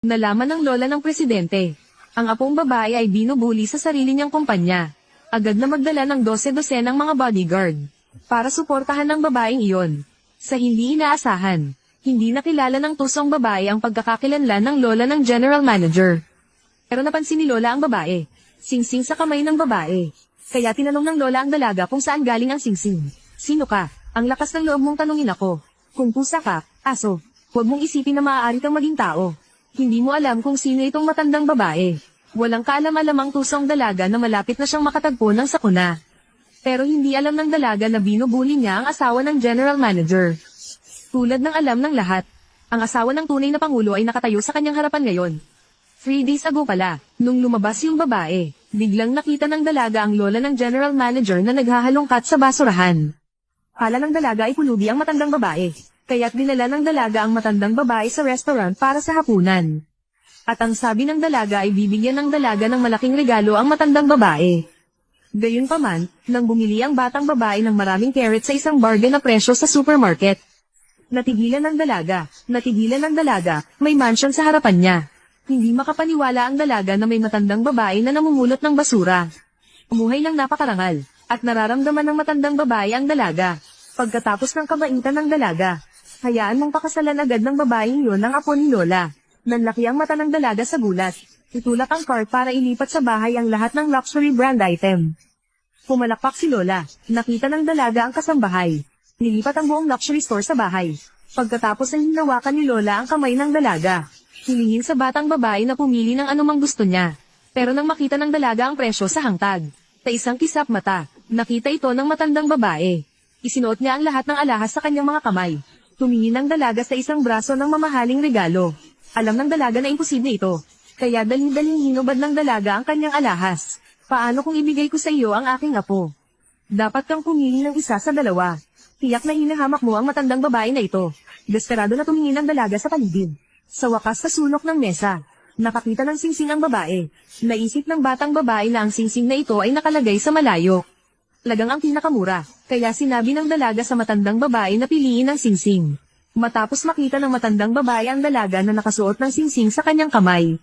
Nalaman ng lola ng presidente. Ang apong babae ay binubuli sa sarili niyang kumpanya. Agad na magdala ng 12 ng mga bodyguard para suportahan ng babaeng iyon. Sa hindi inaasahan, hindi nakilala ng tusong babae ang pagkakakilanlan ng lola ng general manager. Pero napansin ni lola ang babae, singsing sa kamay ng babae. Kaya tinanong ng lola ang dalaga kung saan galing ang singsing. Sino ka? Ang lakas ng loob mong tanungin ako. Kung pusa ka, aso, huwag mong isipin na maaari kang maging tao. Hindi mo alam kung sino itong matandang babae. Walang kaalam-alamang tusong dalaga na malapit na siyang makatagpo ng sakuna. Pero hindi alam ng dalaga na binubuli niya ang asawa ng general manager. Tulad ng alam ng lahat, ang asawa ng tunay na pangulo ay nakatayo sa kanyang harapan ngayon. 3 days ago pala, nung lumabas yung babae, biglang nakita ng dalaga ang lola ng general manager na naghahalongkat sa basurahan. Kala ng dalaga ay pulubi ang matandang babae, kaya't dinala ng dalaga ang matandang babae sa restaurant para sa hapunan. At ang sabi ng dalaga ay bibigyan ng dalaga ng malaking regalo ang matandang babae. Gayunpaman, nang bumili ang batang babae ng maraming carrots sa isang bargain na presyo sa supermarket. Natigilan ng dalaga, may mansion sa harapan niya. Hindi makapaniwala ang dalaga na may matandang babae na namumulot ng basura. Umuhay ng napakarangal, at nararamdaman ng matandang babae ang dalaga. Pagkatapos ng kabaitan ng dalaga, hayaan mong pakasalan agad ng babaeng yun ang apo ni Lola. Nanlaki ang mata ng dalaga sa gulat. Itulak ang cart para ilipat sa bahay ang lahat ng luxury brand item. Pumalakpak si Lola. Nakita ng dalaga ang kasambahay. Nilipat ang buong luxury store sa bahay. Pagkatapos ay hinawakan ni Lola ang kamay ng dalaga. Hilingin sa batang babae na pumili ng anumang gusto niya. Pero nang makita ng dalaga ang presyo sa hangtag, sa isang kisap mata, nakita ito ng matandang babae. Isinuot niya ang lahat ng alahas sa kanyang mga kamay. Tumingin ang dalaga sa isang braso ng mamahaling regalo. Alam ng dalaga na imposible ito. Kaya daling-daling hinubad ng dalaga ang kanyang alahas. Paano kung ibigay ko sa iyo ang aking apo? Dapat kang pumili ng isa sa dalawa. Tiyak na hinahamak mo ang matandang babae na ito. Desperado na tumingin ang dalaga sa paligid. Sa wakas sa sulok ng mesa, nakakita ng singsing ang babae. Naisip ng batang babae na ang singsing na ito ay nakalagay sa malayo. Lagang ang pinakamura, kaya sinabi ng dalaga sa matandang babae na piliin ang singsing. Matapos makita ng matandang babae ang dalaga na nakasuot ng singsing sa kanyang kamay.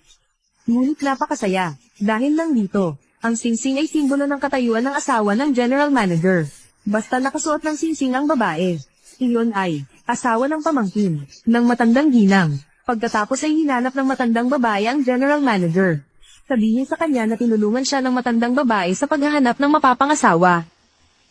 Ngunit napakasaya, dahil lang dito, ang singsing ay simbolo ng katayuan ng asawa ng general manager. Basta nakasuot ng singsing ang babae, iyon ay asawa ng pamangkin, ng matandang ginang. Pagkatapos ay hinanap ng matandang babae ang general manager. Sabihin sa kanya na tinulungan siya ng matandang babae sa paghahanap ng mapapangasawa.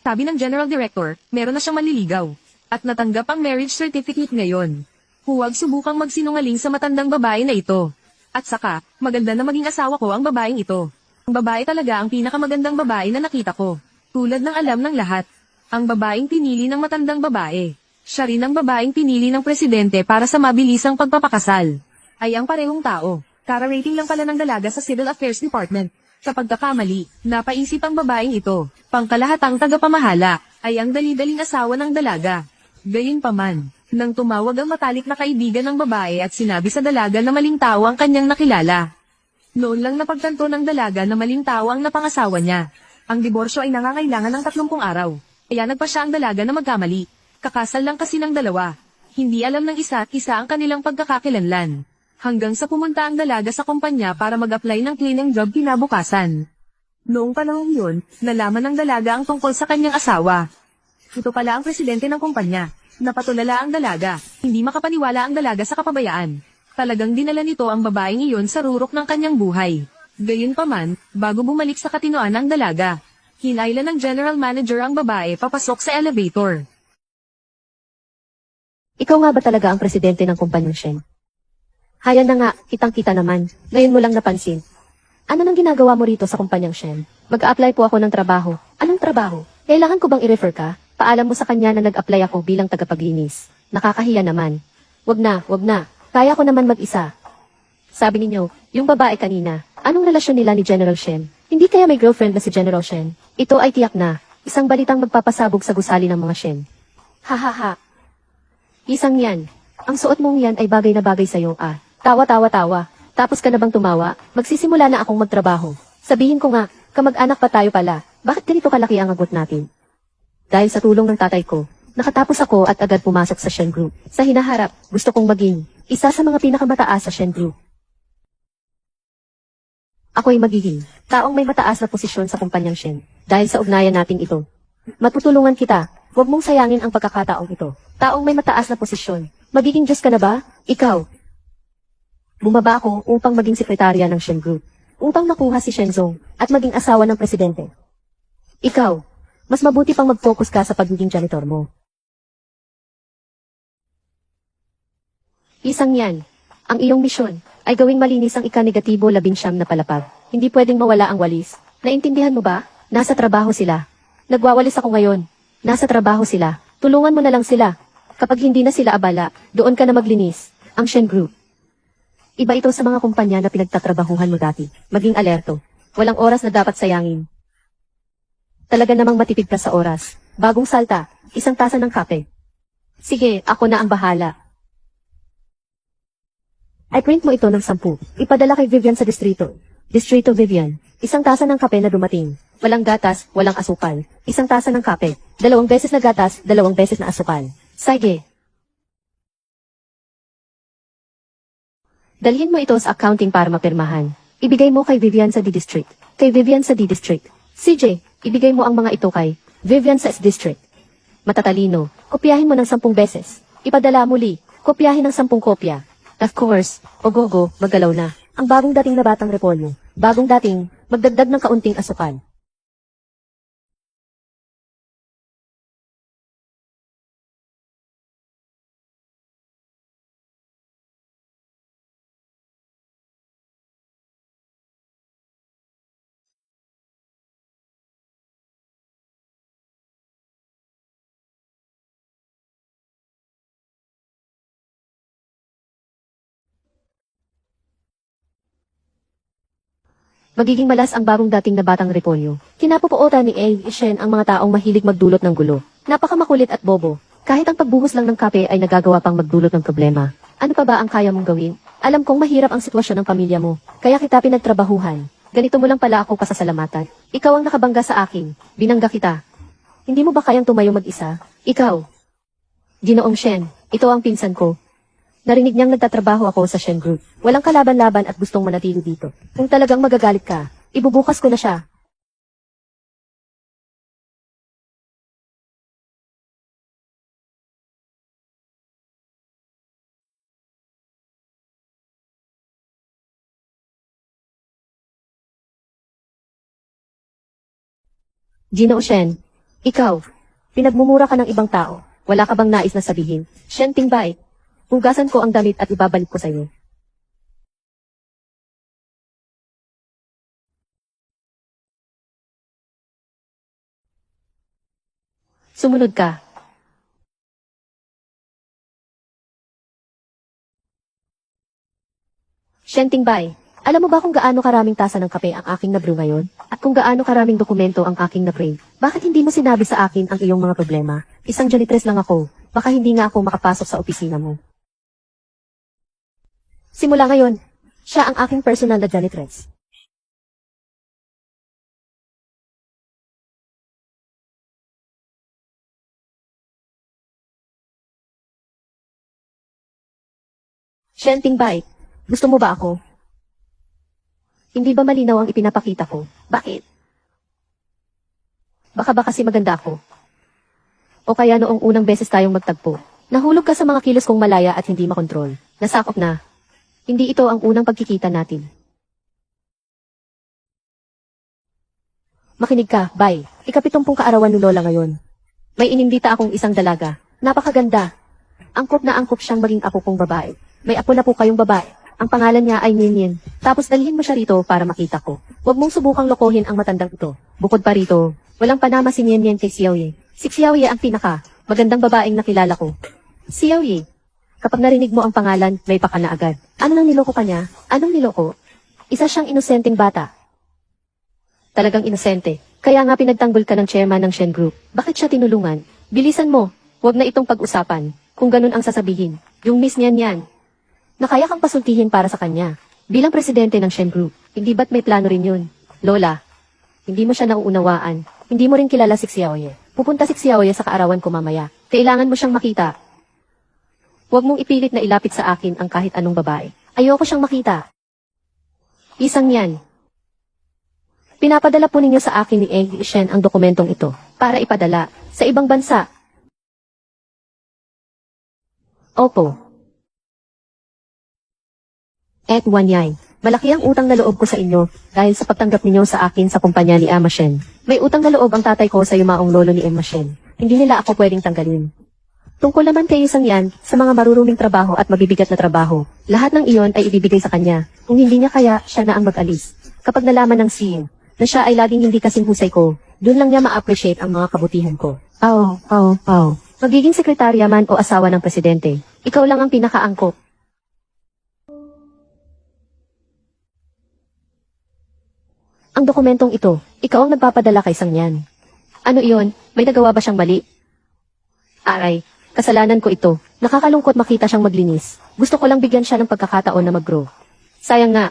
Sabi ng general director, meron na siyang manliligaw. At natanggap ang marriage certificate ngayon. Huwag subukang magsinungaling sa matandang babae na ito. At saka, maganda na maging asawa ko ang babaeng ito. Ang babae talaga ang pinakamagandang babae na nakita ko. Tulad ng alam ng lahat. Ang babaeng pinili ng matandang babae. Siya rin ang babaeng pinili ng presidente para sa mabilisang pagpapakasal. Ay ang parehong tao. Kara-rating lang pala ng dalaga sa Civil Affairs Department. Sa pagkakamali, napaisip ang babaeng ito. Pangkalahatang tagapamahala ay ang dali-daling asawa ng dalaga. Gayunpaman, nang tumawag ang matalik na kaibigan ng babae at sinabi sa dalaga na maling tao ang kanyang nakilala. Noon lang napagtanto ng dalaga na maling tao ang napangasawa niya. Ang diborsyo ay nangangailangan ng 30 araw. Kaya nagpa siya ang dalaga na magkamali. Kakasal lang kasi ng dalawa. Hindi alam ng isa't isa ang kanilang pagkakakilanlan. Hanggang sa pumunta ang dalaga sa kumpanya para mag-apply ng cleaning job kinabukasan. Noong panahon yun, nalaman ng dalaga ang tungkol sa kanyang asawa. Ito pala ang presidente ng kumpanya. Napatulala ang dalaga. Hindi makapaniwala ang dalaga sa kapabayaan. Talagang dinala nito ang babaeng iyon sa rurok ng kanyang buhay. Gayunpaman, bago bumalik sa katinoan ng dalaga, hinailan ng general manager ang babae papasok sa elevator. Ikaw nga ba talaga ang presidente ng kumpanyang Shen? Hayan na nga, kitang-kita naman. Ngayon mo lang napansin. Ano nang ginagawa mo rito sa kumpanyang Shen? Mag-a-apply po ako ng trabaho. Anong trabaho? Kailangan ko bang i-refer ka? Paalam mo sa kanya na nag-apply ako bilang tagapaglinis. Nakakahiya naman. Wag na. Kaya ko naman mag-isa. Sabi ninyo, yung babae kanina, anong relasyon nila ni General Shen? Hindi kaya may girlfriend na si General Shen? Ito ay tiyak na, isang balitang magpapasabog sa gusali ng mga Shen. Ha. Isang yan. Ang suot mong yan ay bagay na bagay sa'yo, ah. Tawa. Tapos ka na bang tumawa? Magsisimula na akong magtrabaho. Sabihin ko nga, kamag-anak pa tayo pala. Bakit ganito kalaki ang agot natin? Dahil sa tulong ng tatay ko, nakatapos ako at agad pumasok sa Shen Group. Sa hinaharap, gusto kong maging isa sa mga pinakamataas sa Shen Group. Ako'y magiging taong may mataas na posisyon sa kumpanyang Shen. Dahil sa ugnayan nating ito. Matutulungan kita. Huwag mong sayangin ang pagkakataong ito. Taong may mataas na posisyon. Magiging Diyos ka na ba? Ikaw. Bumaba ako upang maging sekretarya ng Shen Group. Upang makuha si Shenzong at maging asawa ng presidente. Ikaw, mas mabuti pang mag-focus ka sa pagiging janitor mo. Isang yan. Ang iyong misyon ay gawing malinis ang ika-19 na palapag. Hindi pwedeng mawala ang walis. Naintindihan mo ba? Nasa trabaho sila. Nagwawalis ako ngayon. Nasa trabaho sila. Tulungan mo na lang sila. Kapag hindi na sila abala, doon ka na maglinis. Ang Shen Group. Iba ito sa mga kumpanya na pinagtatrabahuhan mo dati. Maging alerto. Walang oras na dapat sayangin. Talaga namang matipid ka sa oras. Bagong salta, 1 tasa ng kape. Sige, ako na ang bahala. Ay print mo ito ng 10. Ipadala kay Vivian sa distrito. Distrito Vivian. 1 tasa ng kape na dumating. Walang gatas, walang asukal. 1 tasa ng kape. 2 beses na gatas, 2 beses na asukal. Sige. Dalhin mo ito sa accounting para mapirmahan. Ibigay mo kay Vivian sa D-District. Kay Vivian sa D-District. CJ, ibigay mo ang mga ito kay Vivian sa S-District. Matatalino. Kopyahin mo ng 10 beses. Ipadala muli. Kopyahin ng 10 kopya. Of course, Ogogo, maggalaw na. Ang bagong dating na batang repolyo. Bagong dating, magdagdag ng kaunting asukal. Magiging malas ang bagong dating na batang repolyo. Kinapupuotan ni A. Shen ang mga taong mahilig magdulot ng gulo. Napakamakulit at bobo. Kahit ang pagbuhos lang ng kape ay nagagawa pang magdulot ng problema. Ano pa ba ang kaya mong gawin? Alam kong mahirap ang sitwasyon ng pamilya mo. Kaya kita pinagtrabahuhan. Ganito mo lang pala ako pasasalamatan. Ikaw ang nakabangga sa akin. Binangga kita. Hindi mo ba kayang tumayo mag-isa? Ikaw. Ginoong Shen, ito ang pinsan ko. Narinig niyang nagtatrabaho ako sa Shen Group. Walang kalaban-laban at gustong manatili dito. Kung talagang magagalit ka, ibubukas ko na siya. Ginoong Shen, ikaw, pinagmumura ka ng ibang tao. Wala ka bang nais na sabihin? Shen Tingbay, hugasan ko ang damit at ibabalik ko sa iyo. Sumunod ka. Shen Tingbay, alam mo ba kung gaano karaming tasa ng kape ang aking na-brew ngayon? At kung gaano karaming dokumento ang aking na-print? Bakit hindi mo sinabi sa akin ang iyong mga problema? Isang janitress lang ako. Baka hindi nga ako makapasok sa opisina mo. Simula ngayon, siya ang aking personal na janitress. Shen Tingbay, gusto mo ba ako? Hindi ba malinaw ang ipinapakita ko? Bakit? Baka ba kasi maganda ako? O kaya noong unang beses tayong magtagpo, nahulog ka sa mga kilos kong malaya at hindi makontrol. Nasakop na. Hindi ito ang unang pagkikita natin. Makinig ka, bye. Ika-70 kaarawan ni Lola ngayon. May inimbita akong isang dalaga. Napakaganda. Angkop na angkop siyang maging apo kong babae. May apo na po kayong babae. Ang pangalan niya ay Ninyin. Tapos dalhin mo siya rito para makita ko. Huwag mong subukang lokohin ang matandang ito. Bukod pa rito, walang panama si Ninyin kay Xiaoye. Si Xiaoye ang pinaka magandang babaeng nakilala ko. Xiaoye. Kapag narinig mo ang pangalan, may paka na agad. Ano nang niloko ka niya? Anong niloko? Isa siyang inosenteng bata. Talagang inosente. Kaya nga pinagtanggol ka ng chairman ng Shen Group. Bakit siya tinulungan? Bilisan mo. Huwag na itong pag-usapan. Kung ganun ang sasabihin. Yung miss niyan yan. Na kaya kang pasultihin para sa kanya. Bilang presidente ng Shen Group, hindi ba't may plano rin yun? Lola, hindi mo siya nauunawaan. Hindi mo rin kilala si Xiaoye. Pupunta si Xiaoye sa kaarawan ko mamaya. Kailangan mo siyang makita. Huwag mong ipilit na ilapit sa akin ang kahit anong babae. Ayoko siyang makita. Isang yan. Pinapadala po ninyo sa akin ni Eng Shen ang dokumentong ito para ipadala sa ibang bansa. Opo. Et Wanyay, malaki ang utang na loob ko sa inyo dahil sa pagtanggap ninyo sa akin sa kumpanya ni Emma Shen. May utang na loob ang tatay ko sa yumaong lolo ni Emma Shen. Hindi nila ako pwedeng tanggalin. Tungkol naman kay isang yan, sa mga maruruming trabaho at mabibigat na trabaho, lahat ng iyon ay ibibigay sa kanya. Kung hindi niya kaya, siya na ang mag-alis. Kapag nalaman ng CEO na siya ay laging hindi kasing husay ko, dun lang niya ma-appreciate ang mga kabutihan ko. Pao. Magiging sekretarya man o asawa ng presidente, ikaw lang ang pinakaangkop. Ang dokumentong ito, ikaw ang nagpapadala kay Sangyan. Ano iyon? May nagawa ba siyang mali? Aray, kasalanan ko ito. Nakakalungkot makita siyang maglinis. Gusto ko lang bigyan siya ng pagkakataon na mag-grow. Sayang nga,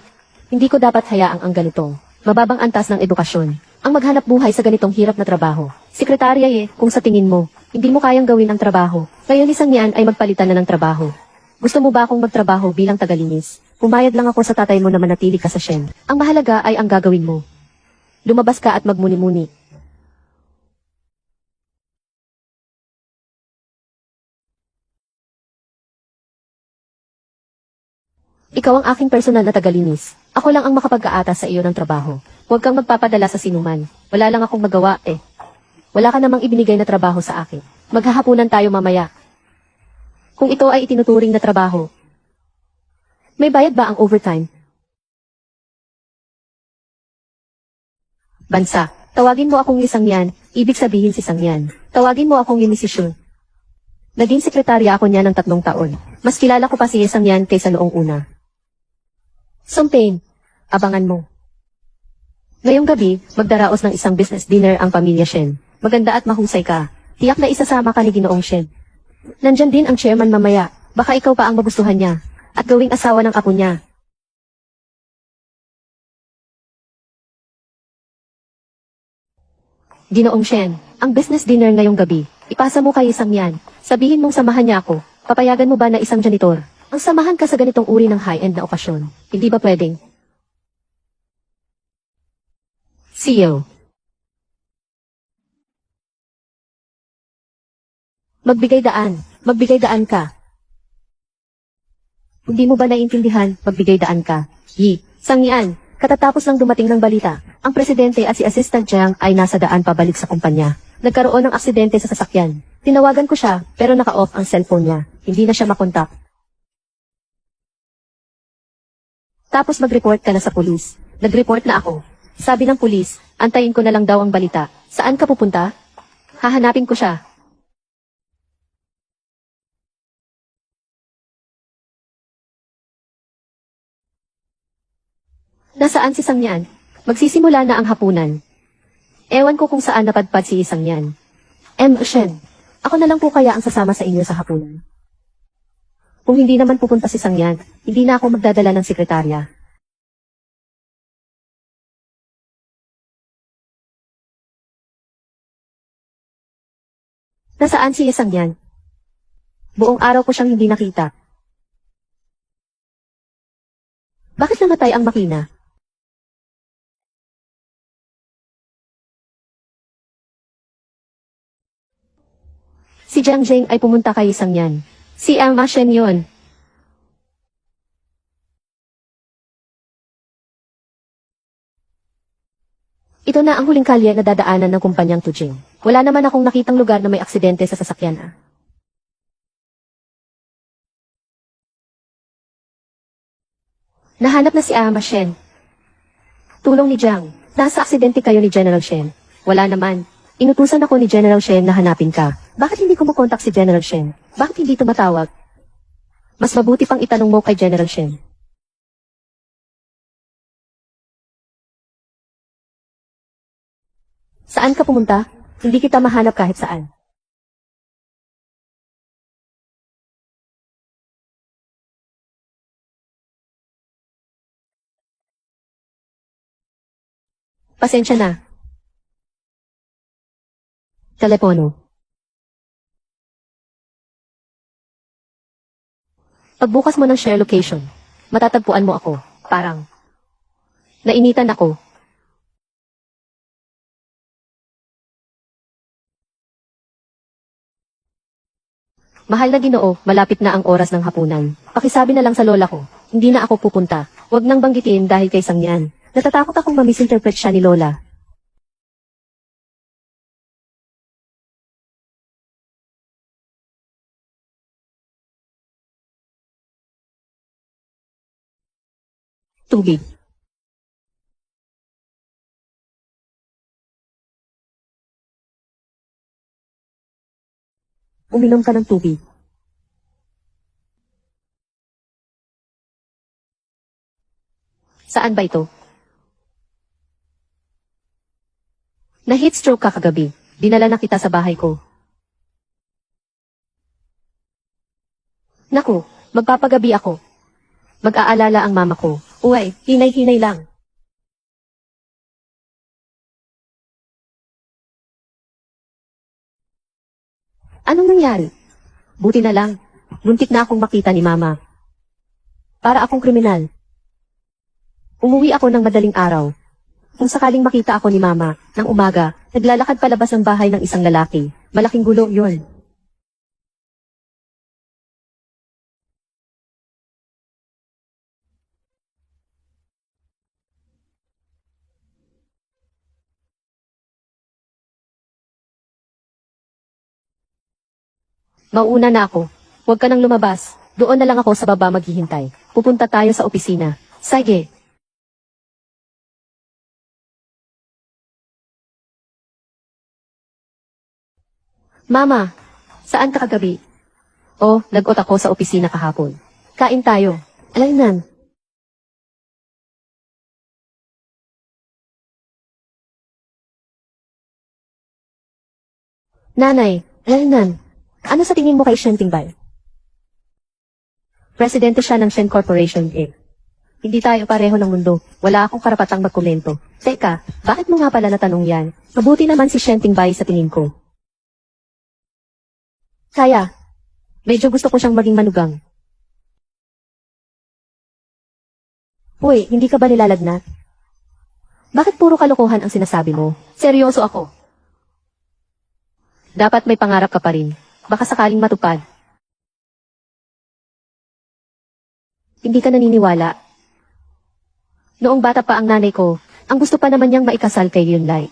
hindi ko dapat hayaang ang ganitong mababang antas ng edukasyon ang maghanap buhay sa ganitong hirap na trabaho. Sekretarya kung sa tingin mo, hindi mo kayang gawin ang trabaho, ngayon isang yan ay magpalitan na ng trabaho. Gusto mo ba akong magtrabaho bilang tagalinis? Pumayag lang ako sa tatay mo na manatili ka sa Shen. Ang mahalaga ay ang gagawin mo. Lumabas ka at magmuni-muni. Ikaw ang aking personal na tagalinis. Ako lang ang makapag-aatas sa iyo ng trabaho. Huwag kang magpapadala sa sinuman. Wala lang akong magawa Wala ka namang ibinigay na trabaho sa akin. Maghahapunan tayo mamaya. Kung ito ay itinuturing na trabaho, may bayad ba ang overtime? Bansa, tawagin mo akong Sangyan, ibig sabihin si Sangyan. Tawagin mo akong Yunisisyon. Naging sekretarya ako niya ng 3 taon. Mas kilala ko pa si Sangyan kaysa noong una. Sumpain, abangan mo. Ngayong gabi, magdaraos ng isang business dinner ang pamilya Shen. Maganda at mahusay ka. Tiyak na isasama ka ni Ginoong Shen. Nandyan din ang chairman mamaya. Baka ikaw pa ang magustuhan niya. At gawing asawa ng apo niya. Ginoong Shen, ang business dinner ngayong gabi. Ipasa mo kay Sangyan. Sabihin mong samahan niya ako. Papayagan mo ba na isang janitor? Ang samahan ka sa ganitong uri ng high-end na okasyon. Hindi ba pwedeng? CEO. Magbigay daan ka. Hindi mo ba naiintindihan, magbigay daan ka? Sangyan, katatapos lang dumating ng balita, ang presidente at si Assistant Jiang ay nasa daan pabalik sa kumpanya. Nagkaroon ng aksidente sa sasakyan. Tinawagan ko siya, pero naka-off ang cellphone niya. Hindi na siya makontak. Tapos mag-report ka na sa pulis. Nag-report na ako. Sabi ng pulis, antayin ko na lang daw ang balita. Saan ka pupunta? Hahanapin ko siya. Nasaan si Sangyan? Magsisimula na ang hapunan. Ewan ko kung saan napadpad si Sangyan. Shen, ako na lang po kaya ang sasama sa inyo sa hapunan. Kung hindi naman pupunta si Sangyan, hindi na ako magdadala ng sekretarya. Nasaan si Sangyan? Buong araw ko siyang hindi nakita. Bakit namatay ang makina? Si Jiang Zheng ay pumunta kay Sangyan. Si Emma Shen yun. Ito na ang huling kalye na dadaanan ng kumpanyang Tujing. Wala naman akong nakitang lugar na may aksidente sa sasakyan. Nahanap na si Emma Shen. Tulong ni Jiang. Nasa aksidente kayo ni General Shen. Wala naman. Inutusan ako ni General Shen na hanapin ka. Bakit hindi ko makontak si General Shen? Bakit hindi tumatawag? Mas mabuti pang itanong mo kay General Shen. Saan ka pumunta? Hindi kita mahanap kahit saan. Pasensya na. Telepono. Pagbukas mo ng share location, matatagpuan mo ako. Parang nainitan ako. Mahal na Ginoo, malapit na ang oras ng hapunan. Pakisabi na lang sa lola ko, hindi na ako pupunta. Huwag nang banggitin dahil kay Sangyan. Natatakot akong ma-misinterpret siya ni lola. Tubig. Uminom ka ng tubig. Saan ba ito? Na-heat stroke ka kagabi. Dinala na kita sa bahay ko. Naku, magpapagabi ako. Mag-aalala ang mama ko. Uy, hinay-hinay lang. Anong nangyari? Buti na lang. Muntik na akong makita ni mama. Para akong kriminal. Umuwi ako ng madaling araw. Kung sakaling makita ako ni mama, ng umaga, naglalakad palabas ng bahay ng isang lalaki. Malaking gulo yun. Mauuna na ako. Huwag ka nang lumabas. Doon na lang ako sa baba maghihintay. Pupunta tayo sa opisina. Sige. Mama, saan ka kagabi? Oh, nag-ot ako sa opisina kahapon. Kain tayo. Alaynan. Nanay, alaynan. Ano sa tingin mo kay Shen Tingbay? Presidente siya ng Shen Corporation, eh. Hindi tayo pareho ng mundo. Wala akong karapatang magkomento. Teka, bakit mo nga pala natanong yan? Mabuti naman si Shen Tingbay sa tingin ko. Kaya, medyo gusto ko siyang maging manugang. Uy, hindi ka ba nilalagnat? Bakit puro kalokohan ang sinasabi mo? Seryoso ako. Dapat may pangarap ka pa rin. Baka sakaling matupad. Hindi ka naniniwala. Noong bata pa ang nanay ko, ang gusto pa naman niyang maikasal kay Yunlai.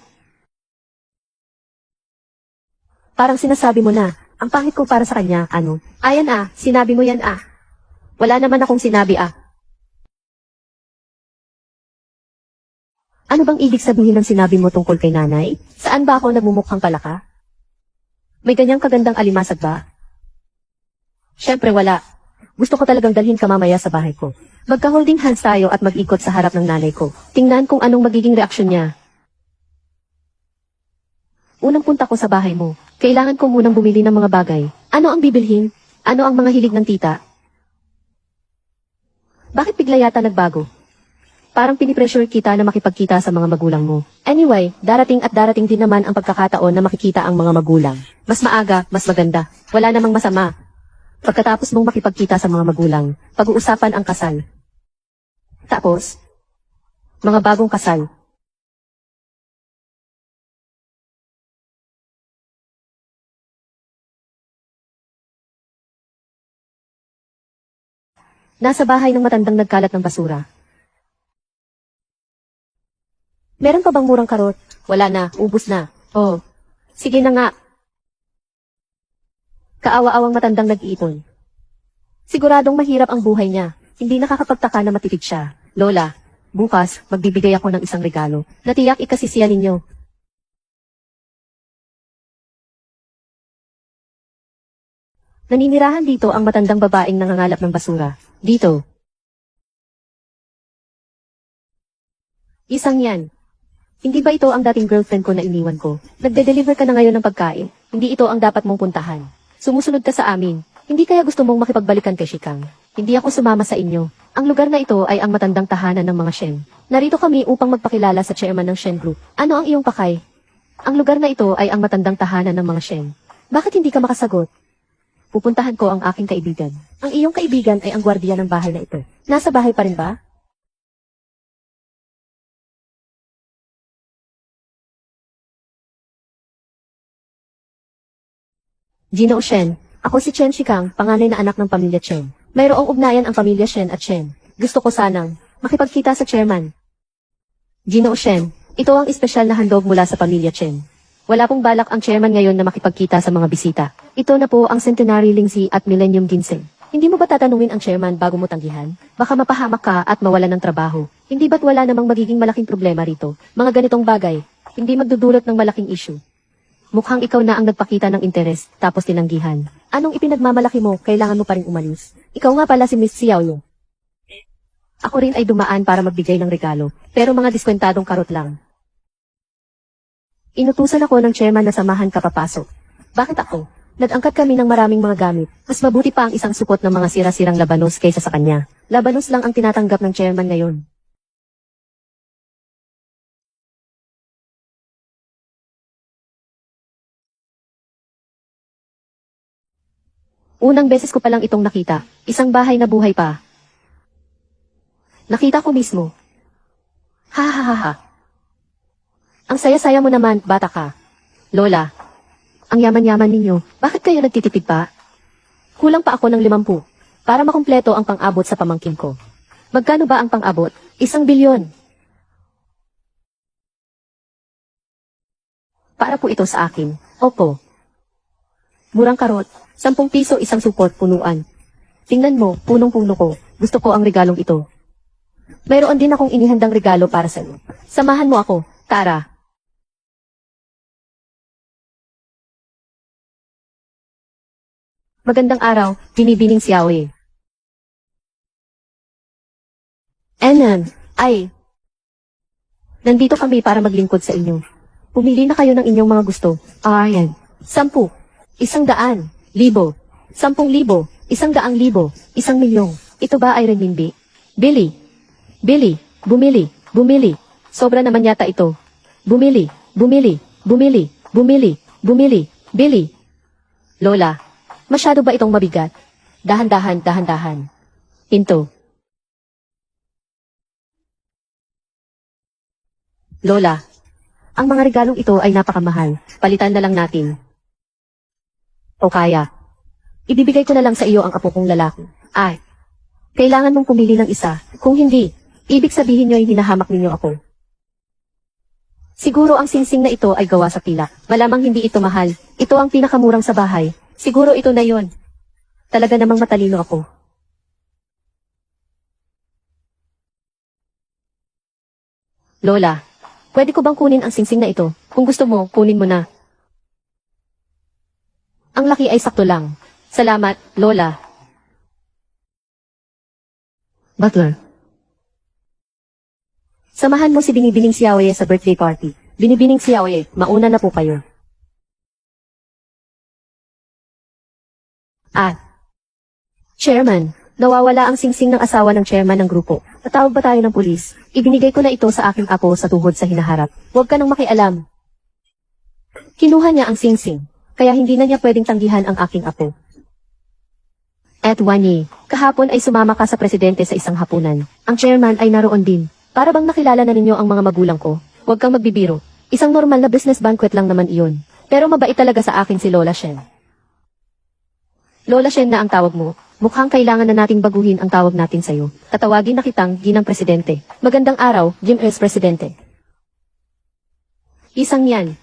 Parang sinasabi mo na, ang pangit ko para sa kanya, ano? Ayan sinabi mo yan Wala naman akong sinabi Ano bang ibig sabihin ng sinabi mo tungkol kay nanay? Saan ba ako nagmumukhang palaka? May ganyang kagandang alimasag ba? Siyempre wala. Gusto ko talagang dalhin ka mamaya sa bahay ko. Magka-holding hands tayo at mag-ikot sa harap ng nanay ko. Tingnan kung anong magiging reaksyon niya. Unang punta ko sa bahay mo. Kailangan ko munang bumili ng mga bagay. Ano ang bibilhin? Ano ang mga hilig ng tita? Bakit bigla yata nagbago? Parang pinipressure kita na makipagkita sa mga magulang mo. Anyway, darating at darating din naman ang pagkakataon na makikita ang mga magulang. Mas maaga, mas maganda. Wala namang masama. Pagkatapos mong makipagkita sa mga magulang, pag-uusapan ang kasal. Tapos, mga bagong kasal. Nasa bahay ng matandang nagkalat ng basura. Meron pa bang murang karot? Wala na, ubus na. Oh, sige na nga. Kaawa-awang matandang nag-iipon. Siguradong mahirap ang buhay niya. Hindi nakakapagtaka na matipid siya. Lola, bukas, magbibigay ako ng isang regalo. Natiyak ikasisiya ninyo. Naninirahan dito ang matandang babaeng nangangalap ng basura. Dito. Isang yan. Hindi ba ito ang dating girlfriend ko na iniwan ko? Nagde-deliver ka na ngayon ng pagkain. Hindi ito ang dapat mong puntahan. Sumusunod ka sa amin. Hindi kaya gusto mong makipagbalikan kay Shikang? Hindi ako sumama sa inyo. Ang lugar na ito ay ang matandang tahanan ng mga Shen. Narito kami upang magpakilala sa chairman ng Shen Group. Ano ang iyong pakay? Ang lugar na ito ay ang matandang tahanan ng mga Shen. Bakit hindi ka makasagot? Pupuntahan ko ang aking kaibigan. Ang iyong kaibigan ay ang gwardiya ng bahay na ito. Nasa bahay pa rin ba? Gino Shen, Ako si Chen Shikang, panganay na anak ng pamilya Chen. Mayroong ugnayan ang pamilya Shen at Chen. Gusto ko sanang makipagkita sa chairman. Ginoo Shen, ito ang espesyal na handog mula sa pamilya Chen. Wala pong balak ang chairman ngayon na makipagkita sa mga bisita. Ito na po ang Centenary Lingsi at Millennium Ginseng. Hindi mo ba tatanungin ang chairman bago mo tanggihan? Baka mapahamak ka at mawalan ng trabaho. Hindi ba't wala namang magiging malaking problema rito? Mga ganitong bagay, hindi magdudulot ng malaking issue. Mukhang ikaw na ang nagpakita ng interes, tapos tinanggihan. Anong ipinagmamalaki mo, kailangan mo pa rin umalis? Ikaw nga pala si Miss Xiao Yung. Ako rin ay dumaan para magbigay ng regalo, pero mga diskwentadong karot lang. Inutusan ako ng chairman na samahan ka papasok. Bakit ako? Nag-angkat kami ng maraming mga gamit. Mas mabuti pa ang isang supot ng mga sira-sirang labanos kaysa sa kanya. Labanos lang ang tinatanggap ng chairman ngayon. Unang beses ko palang itong nakita. Isang bahay na buhay pa. Nakita ko mismo. Ha ha ha ha. Ang saya-saya mo naman, bata ka. Lola, ang yaman-yaman ninyo, bakit kayo nagtitipid pa? Kulang pa ako ng 50 para makumpleto ang pang-abot sa pamangkin ko. Magkano ba ang pang-abot? 1 bilyon. Para po ito sa akin. Opo. Murang karot, 10 piso isang supot punuan. Tingnan mo, punong-puno ko. Gusto ko ang regalong ito. Mayroon din akong inihandang regalo para sa iyo. Samahan mo ako, Tara. Magandang araw, binibining Xiaoye. Enan, ay. Nandito kami para maglingkod sa inyo. Pumili na kayo ng inyong mga gusto. Ayan. 10, 100,000, 10,000, 100,000, 1,000,000. Ito ba ay renminbi? Bili. Bili. Bumili. Bumili. Sobra naman yata ito. Bumili. Bumili. Bumili. Bumili. Bumili. Bili. Lola, masyado ba itong mabigat? Dahan-dahan, dahan-dahan. Pinto. Lola, ang mga regalong ito ay napakamahal. Palitan na lang natin. O kaya, ibibigay ko na lang sa iyo ang apo kong lalaki. Ay, kailangan mong pumili ng isa. Kung hindi, ibig sabihin nyo ay hinahamak ninyo ako. Siguro ang singsing na ito ay gawa sa pilak. Malamang hindi ito mahal. Ito ang pinakamurang sa bahay. Siguro ito na yon. Talaga namang matalino ako. Lola, pwede ko bang kunin ang singsing na ito? Kung gusto mo, kunin mo na. Ang laki ay sakto lang. Salamat, Lola. Butler. Samahan mo si Binibining Xiaoye sa birthday party. Binibining Xiaoye, mauna na po kayo. Chairman, nawawala ang singsing ng asawa ng chairman ng grupo. Tatawag ba tayo ng pulis? Ibinigay ko na ito sa aking apo sa tuhod sa hinaharap. Huwag ka nang makialam. Kinuha niya ang singsing, kaya hindi na niya pwedeng tanggihan ang aking apo. At Wani, kahapon ay sumama ka sa presidente sa isang hapunan. Ang chairman ay naroon din. Para bang nakilala na ninyo ang mga magulang ko? Huwag kang magbibiro. Isang normal na business banquet lang naman iyon. Pero mabait talaga sa akin si Lola Shen. Lola Shen na ang tawag mo. Mukhang kailangan na nating baguhin ang tawag natin sa'yo. Tatawagin na kitang Ginang Presidente. Magandang araw, Jim S. Presidente. Isang yan.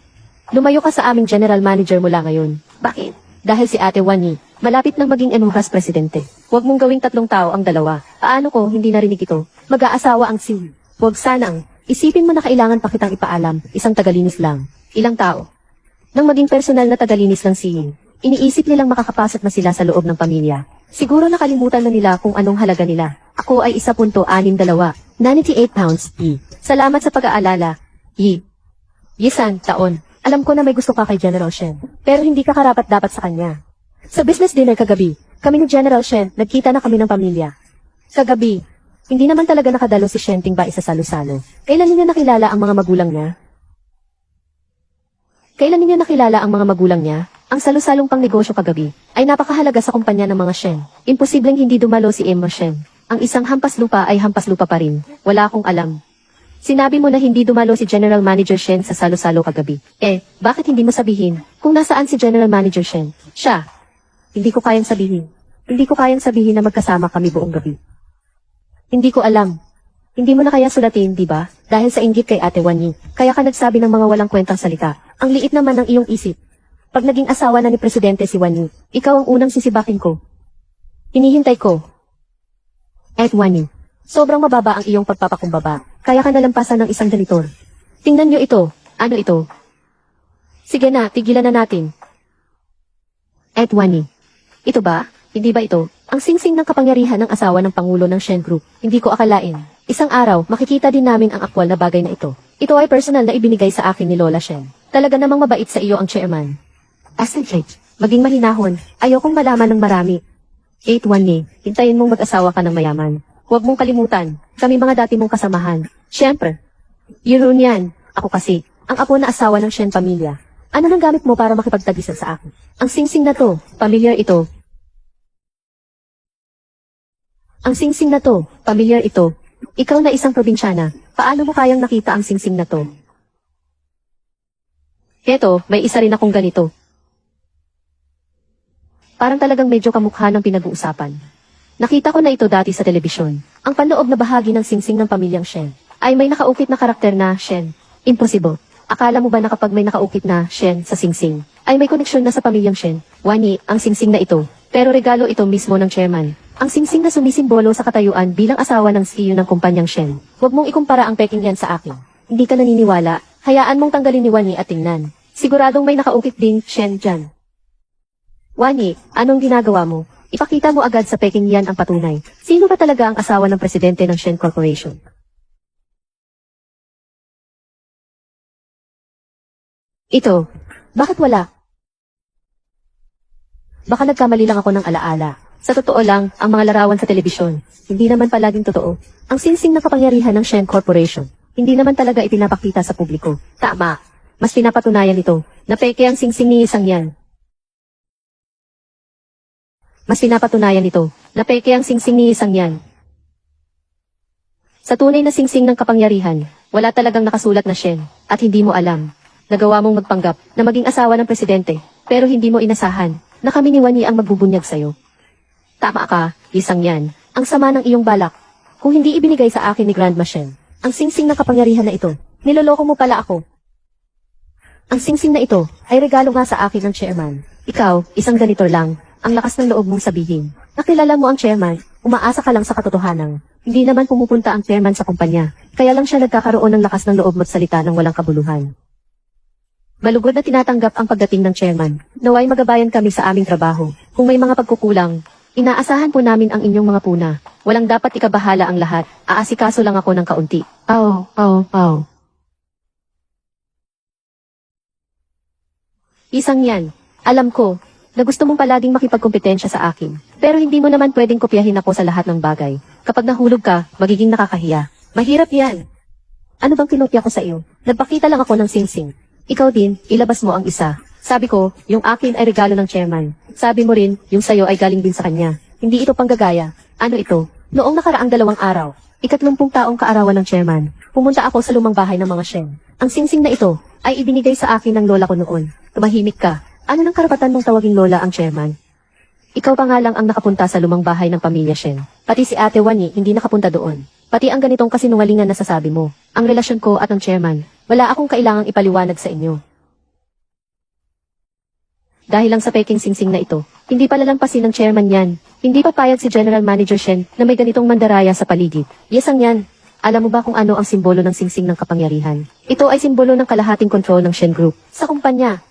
Lumayo ka sa aming general manager mula ngayon. Bakit? Dahil si Ate Wani, malapit nang maging enuhas presidente. Huwag mong gawing 3 tao ang dalawa. Paano ko hindi narinig ito? Mag-aasawa ang sim. Huwag sanang. Isipin mo na kailangan pa kitang ipaalam. Isang tagalinis lang. Ilang tao? Nang maging personal na tagalinis ng singing, iniisip nilang makakapasok na sila sa loob ng pamilya. Siguro nakalimutan na nila kung anong halaga nila. Ako ay 1.62. 98 pounds, Yi. Salamat sa pag-aalala, Yi. Yisan, taon. Alam ko na may gusto ka kay General Shen, pero hindi ka karapat-dapat sa kanya. Sa business dinner kagabi, kami ni General Shen, nagkita na kami ng pamilya. Kagabi, hindi naman talaga nakadalo si Shen Ting ba isa salo-salo. Kailan ninyo nakilala ang mga magulang niya? Kailan ninyo nakilala ang mga magulang niya? Ang salo-salong pang negosyo kagabi ay napakahalaga sa kumpanya ng mga Shen. Imposibleng hindi dumalo si Emma Shen. Ang isang hampas lupa ay hampas lupa pa rin. Wala akong alam. Sinabi mo na hindi dumalo si General Manager Shen sa salo-salo kagabi. Bakit hindi mo sabihin kung nasaan si General Manager Shen? Siya. Hindi ko kayang sabihin. Hindi ko kayang sabihin na magkasama kami buong gabi. Hindi ko alam. Hindi mo na kaya sulatin, di ba? Dahil sa inggit kay Ate Wani, kaya ka nagsabi ng mga walang kwentang salita. Ang liit naman ng iyong isip. Pag naging asawa na ni Presidente si Wani, ikaw ang unang sisibakin ko. Hinihintay ko. At Wani, sobrang mababa ang iyong pagpapakumbaba, kaya ka nalampasan ng isang janitor. Tingnan niyo ito. Ano ito? Sige na, tigilan na natin. At Wani, ito ba? Hindi ba ito? Ang singsing ng kapangyarihan ng asawa ng Pangulo ng Shen Group. Hindi ko akalain. Isang araw, makikita din namin ang aktwal na bagay na ito. Ito ay personal na ibinigay sa akin ni Lola Shen. Talaga namang mabait sa iyo ang chairman. Aston Jake, maging mahinahon. Ayokong malaman ng marami. 8-1 hintayin mong mag-asawa ka ng mayaman. Huwag mong kalimutan, kami mga dati mong kasamahan. Siyempre. Yun yan. Ako kasi, ang apo na asawa ng Shen pamilya. Ano nang gamit mo para makipagtagisan sa akin? Ang singsing na to, pamilyar ito. Ang singsing na to, pamilyar ito. Ikaw na isang probinsyana, paano mo kayang nakita ang singsing na to? Eto, may isa rin akong ganito. Parang talagang medyo kamukha ng pinag-uusapan. Nakita ko na ito dati sa telebisyon. Ang panloob na bahagi ng singsing ng pamilyang Shen ay may nakaukit na karakter na Shen. Impossible. Akala mo ba na kapag may nakaukit na Shen sa singsing, ay may koneksyon na sa pamilyang Shen? Wani, ang singsing na ito. Pero regalo ito mismo ng chairman. Ang singsing na sumisimbolo sa katayuan bilang asawa ng CEO ng kumpanyang Shen. Huwag mong ikumpara ang peking yan sa akin. Hindi ka naniniwala, hayaan mong tanggalin ni Wani at tingnan. Siguradong may nakaukit ding Shen dyan. Wani, anong ginagawa mo? Ipakita mo agad sa peking yan ang patunay. Sino ba talaga ang asawa ng presidente ng Shen Corporation? Ito. Bakit wala? Baka nagkamali lang ako ng alaala. Sa totoo lang, ang mga larawan sa telebisyon, hindi naman palaging totoo. Ang singsing na kapangyarihan ng Shen Corporation, hindi naman talaga ipinapakita sa publiko. Tama. Mas pinapatunayan ito, na peke ang singsing ni isang yan. Mas pinapatunayan ito, na peke ang singsing ni isang yan. Sa tunay na singsing ng kapangyarihan, wala talagang nakasulat na Shen, at hindi mo alam. Nagawa mong magpanggap na maging asawa ng presidente, pero hindi mo inasahan na kami ni Wani ang magbubunyag sa'yo. Tama ka, isang yan. Ang sama ng iyong balak. Kung hindi ibinigay sa akin ni Grandma Shen, ang singsing na kapangyarihan na ito, niloloko mo pala ako. Ang singsing na ito ay regalo nga sa akin ng chairman. Ikaw, isang ganitor lang, ang lakas ng loob mong sabihin. Nakilala mo ang chairman, umaasa ka lang sa katotohanan. Hindi naman pumupunta ang chairman sa kumpanya, kaya lang siya nagkakaroon ng lakas ng loob magsalita ng walang kabuluhan. Malugod na tinatanggap ang pagdating ng chairman. Naway magabayan kami sa aming trabaho. Kung may mga pagkukulang, inaasahan po namin ang inyong mga puna. Walang dapat ikabahala ang lahat. Aasikaso lang ako ng kaunti. Pau. Isang yan. Alam ko, na gusto mong palaging makipagkompetensya sa akin. Pero hindi mo naman pwedeng kopyahin ako sa lahat ng bagay. Kapag nahulog ka, magiging nakakahiya. Mahirap yan. Ano bang kinopya ko sa iyo? Nagpakita lang ako ng singsing. Ikaw din, ilabas mo ang isa. Sabi ko, yung akin ay regalo ng chairman. Sabi mo rin, yung sayo ay galing din sa kanya. Hindi ito panggagaya. Ano ito? Noong nakaraang 2 araw, 30 taong kaarawan ng chairman, pumunta ako sa lumang bahay ng mga Shen. Ang singsing na ito ay ibinigay sa akin ng lola ko noon. Tumahimik ka. Ano nang karapatan mong tawaging lola ang chairman? Ikaw pa nga lang ang nakapunta sa lumang bahay ng pamilya Shen. Pati si Ate Wani hindi nakapunta doon. Pati ang ganitong kasinungalingan na sasabi mo. Ang relasyon ko at ang chairman, wala akong kailangang ipaliwanag sa inyo. Dahil lang sa peking singsing na ito, hindi pa lalampasin ng chairman yan. Hindi papayag si General Manager Shen na may ganitong mandaraya sa paligid. Yes ang yan. Alam mo ba kung ano ang simbolo ng singsing ng kapangyarihan? Ito ay simbolo ng kalahating kontrol ng Shen Group sa kumpanya.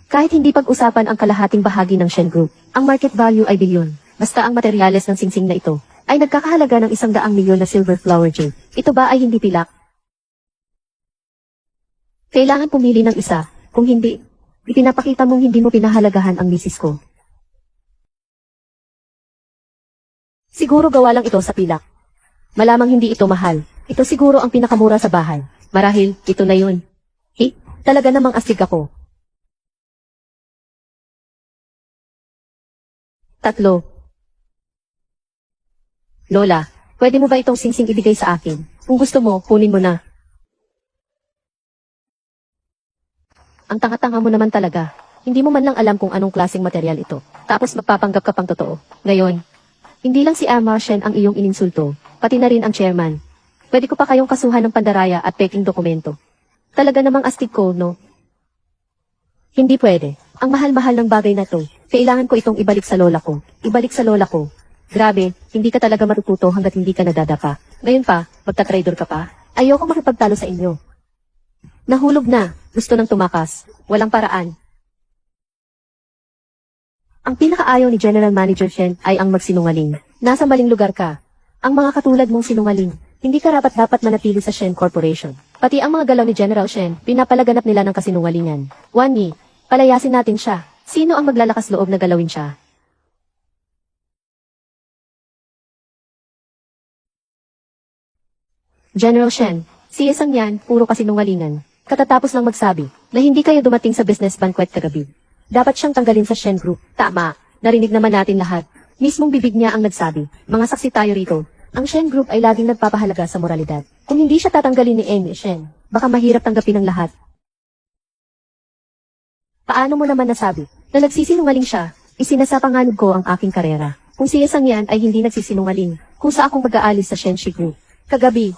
Kahit hindi pag-usapan ang kalahating bahagi ng Shen Group, ang market value ay bilyon. Basta ang materyales ng singsing na ito ay nagkakahalaga ng 100 milyon na silver flower jade. Ito ba ay hindi pilak? Kailangan pumili ng isa. Kung hindi, ipinapakita mong hindi mo pinahalagahan ang misis ko. Siguro gawa lang ito sa pilak. Malamang hindi ito mahal. Ito siguro ang pinakamura sa bahay. Marahil, ito na yun. Talaga namang astig ako. 3. Lola, pwede mo ba itong singsing ibigay sa akin? Kung gusto mo, kunin mo na. Ang tanga-tanga mo naman talaga. Hindi mo man lang alam kung anong klaseng material ito. Tapos magpapanggap ka pang totoo. Ngayon, hindi lang si Emma Shen ang iyong ininsulto, pati na rin ang chairman. Pwede ko pa kayong kasuhan ng pandaraya at peking dokumento. Talaga namang astig ko, no? Hindi pwede. Ang mahal-mahal ng bagay na to. Kailangan ko itong ibalik sa lola ko. Ibalik sa lola ko. Grabe, hindi ka talaga matututo hanggat hindi ka nadadapa. Ngayon pa, magta-trader ka pa? Ayoko makipagtalo sa inyo. Nahulog na. Gusto nang tumakas. Walang paraan. Ang pinakaayaw ni General Manager Shen ay ang magsinungaling. Nasa maling lugar ka. Ang mga katulad mong sinungaling, hindi ka dapat manatili sa Shen Corporation. Pati ang mga galaw ni General Shen, pinapalaganap nila ng kasinungalingan. Wan Yi, palayasin natin siya. Sino ang maglalakas loob na galawin siya? General Shen, si Isang yan, puro kasinungalingan. Katatapos lang magsabi na hindi kayo dumating sa business banquet kagabi. Dapat siyang tanggalin sa Shen Group. Tama, narinig naman natin lahat. Mismong bibig niya ang nagsabi. Mga saksi tayo rito. Ang Shen Group ay laging nagpapahalaga sa moralidad. Kung hindi siya tatanggalin ni Amy Shen, baka mahirap tanggapin ng lahat. Paano mo naman nasabi na nagsisinungaling siya? Isinasapanganib ko ang aking karera. Kung si Isang yan ay hindi nagsisinungaling, kung sa akong mag-aalis sa Shen Shi Group. Kagabi,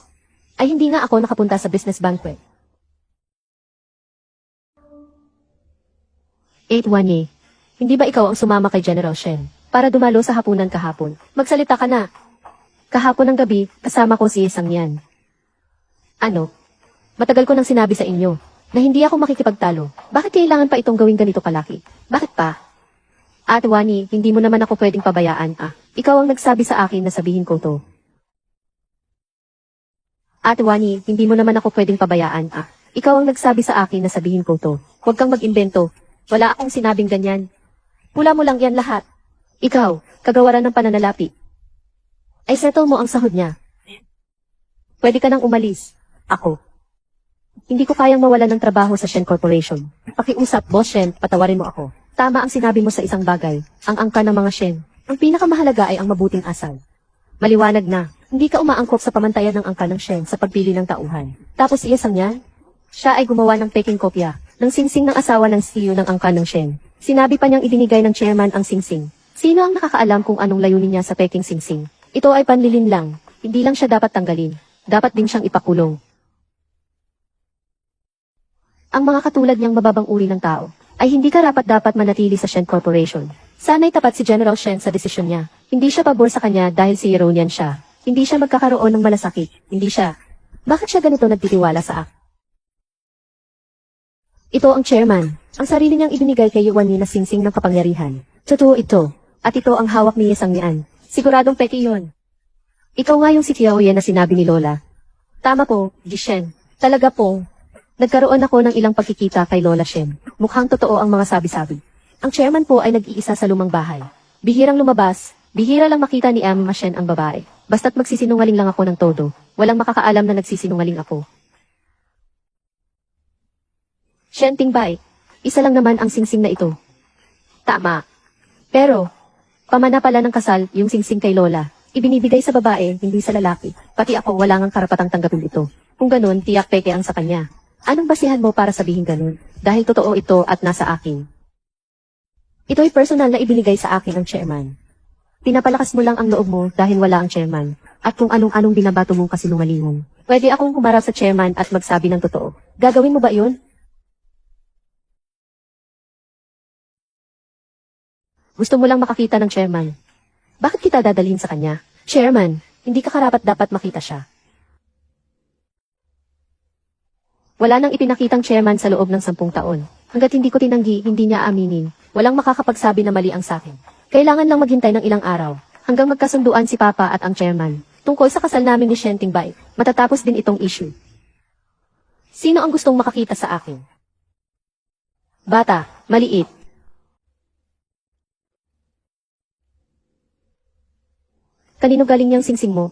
ay hindi nga ako nakapunta sa business banquet. 8-1 Hindi ba ikaw ang sumama kay General Shen para dumalo sa hapunan kahapon? Magsalita ka na. Kahapon ng gabi, kasama ko si Isang yan. Ano? Matagal ko nang sinabi sa inyo na hindi ako makikipagtalo. Bakit kailangan pa itong gawing ganito kalaki? Bakit pa? Ate Wani, hindi mo naman ako pwedeng pabayaan. Ikaw ang nagsabi sa akin na sabihin ko to. Ate Wani, hindi mo naman ako pwedeng pabayaan. Ikaw ang nagsabi sa akin na sabihin ko to. Huwag kang mag-imbento. Wala akong sinabing ganyan. Pula mo lang yan lahat. Ikaw, kagawaran ng pananalapi. Ay settle mo ang sahod niya. Pwede ka nang umalis. Ako. Hindi ko kayang mawalan ng trabaho sa Shen Corporation. Pakiusap, Boss Shen, patawarin mo ako. Tama ang sinabi mo sa isang bagay, ang angka ng mga Shen. Ang pinakamahalaga ay ang mabuting asal. Maliwanag na, hindi ka umaangkop sa pamantayan ng angka ng Shen sa pagpili ng tauhan. Tapos Isang yan? Siya ay gumawa ng peking kopya ng singsing ng asawa ng CEO ng angka ng Shen. Sinabi pa niyang ibinigay ng chairman ang singsing. Sino ang nakakaalam kung anong layunin niya sa peking singsing? Ito ay panlilin lang. Hindi lang siya dapat tanggalin. Dapat din siyang ipakulong. Ang mga katulad niyang mababang uri ng tao ay hindi karapat-dapat manatili sa Shen Corporation. Sana'y tapat si General Shen sa desisyon niya. Hindi siya pabor sa kanya dahil si Ironian siya. Hindi siya magkakaroon ng malasakit. Hindi siya. Bakit siya ganito nagtitiwala sa akin? Ito ang chairman. Ang sarili niyang ibinigay kay Yuan Yi na singsing ng kapangyarihan. Totoo ito. At ito ang hawak ni Isang Yan. Siguradong peke yun. Ikaw nga yung si Xiao Yan na sinabi ni Lola. Tama po, Shen. Talaga po. Nagkaroon ako ng ilang pagkikita kay Lola Shen. Mukhang totoo ang mga sabi-sabi. Ang chairman po ay nag-iisa sa lumang bahay. Bihirang lumabas, bihira lang makita ni Emma Shen ang babae. Basta't magsisinungaling lang ako ng todo. Walang makakaalam na nagsisinungaling ako. Shen Tingbay, isa lang naman ang singsing na ito. Tama. Pero, pamana pala ng kasal yung singsing kay Lola. Ibinibigay sa babae, hindi sa lalaki. Pati ako wala ngang karapatang tanggapin ito. Kung ganun, tiyak peke ang sa kanya. Anong basihan mo para sabihin ganun? Dahil totoo ito at nasa akin. Ito'y personal na ibinigay sa akin ng chairman. Pinapalakas mo lang ang loob mo dahil wala ang chairman. At kung anong-anong binabato mong kasinungalingan. Pwede akong humarap sa chairman at magsabi ng totoo. Gagawin mo ba yun? Gusto mo lang makakita ng chairman. Bakit kita dadalhin sa kanya? Chairman, hindi ka karapat-dapat makita siya. Wala nang ipinakitang chairman sa loob ng 10 taon. Hanggat hindi ko tinanggi, hindi niya aminin. Walang makakapagsabi na mali ang sakin. Kailangan lang maghintay ng ilang araw, hanggang magkasunduan si Papa at ang chairman. Tungkol sa kasal namin ni Shen Tingbay, matatapos din itong issue. Sino ang gustong makakita sa akin? Bata, maliit. Kanino galing niyang singsing mo?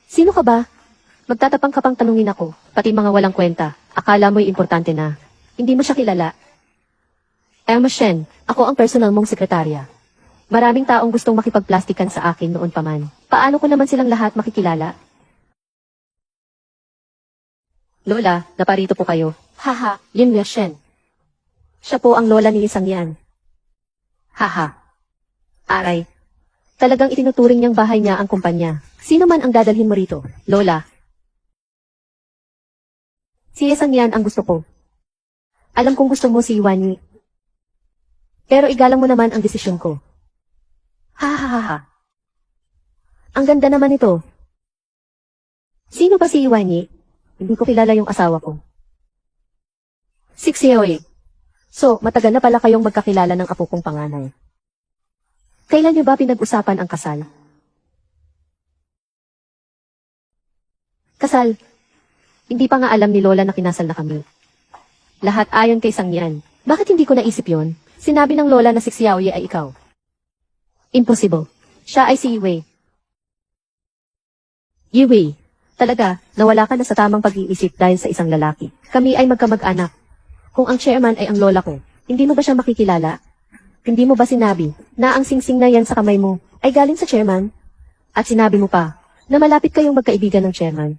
Sino ka ba? Magtatapang ka pang tanungin ako, pati mga walang kwenta. Akala mo'y importante na. Hindi mo siya kilala. Emma Shen, ako ang personal mong sekretarya. Maraming taong gustong makipagplastikan sa akin noon pa man. Paano ko naman silang lahat makikilala? Lola, naparito po kayo. Haha, Yin Shen. Siya po ang lola ni isang yan. Haha. Aray. Talagang itinuturing niyang bahay niya ang kumpanya. Sino man ang dadalhin mo rito, lola? Si isang yan ang gusto ko. Alam kong gusto mo si Iwani. Pero igalang mo naman ang desisyon ko. Ha. Ang ganda naman ito. Sino ba si Iwani? Hindi ko kilala yung asawa ko. 6 years. So, matagal na pala kayong magkakilala ng apo kong panganay. Kailan niyo ba pinag-usapan ang kasal? Kasal? Hindi pa nga alam ni Lola na kinasal na kami. Lahat ayon kay Sangyan. Bakit hindi ko naisip yon? Sinabi ng Lola na si Xiaoye ay ikaw. Impossible. Siya ay si Yiwei. Yiwei. Talaga, nawala ka na sa tamang pag-iisip dahil sa isang lalaki. Kami ay magkamag-anak. Kung ang chairman ay ang lola ko, hindi mo ba siya makikilala? Hindi mo ba sinabi na ang singsing na yan sa kamay mo ay galing sa chairman? At sinabi mo pa na malapit kayong magkaibigan ng chairman.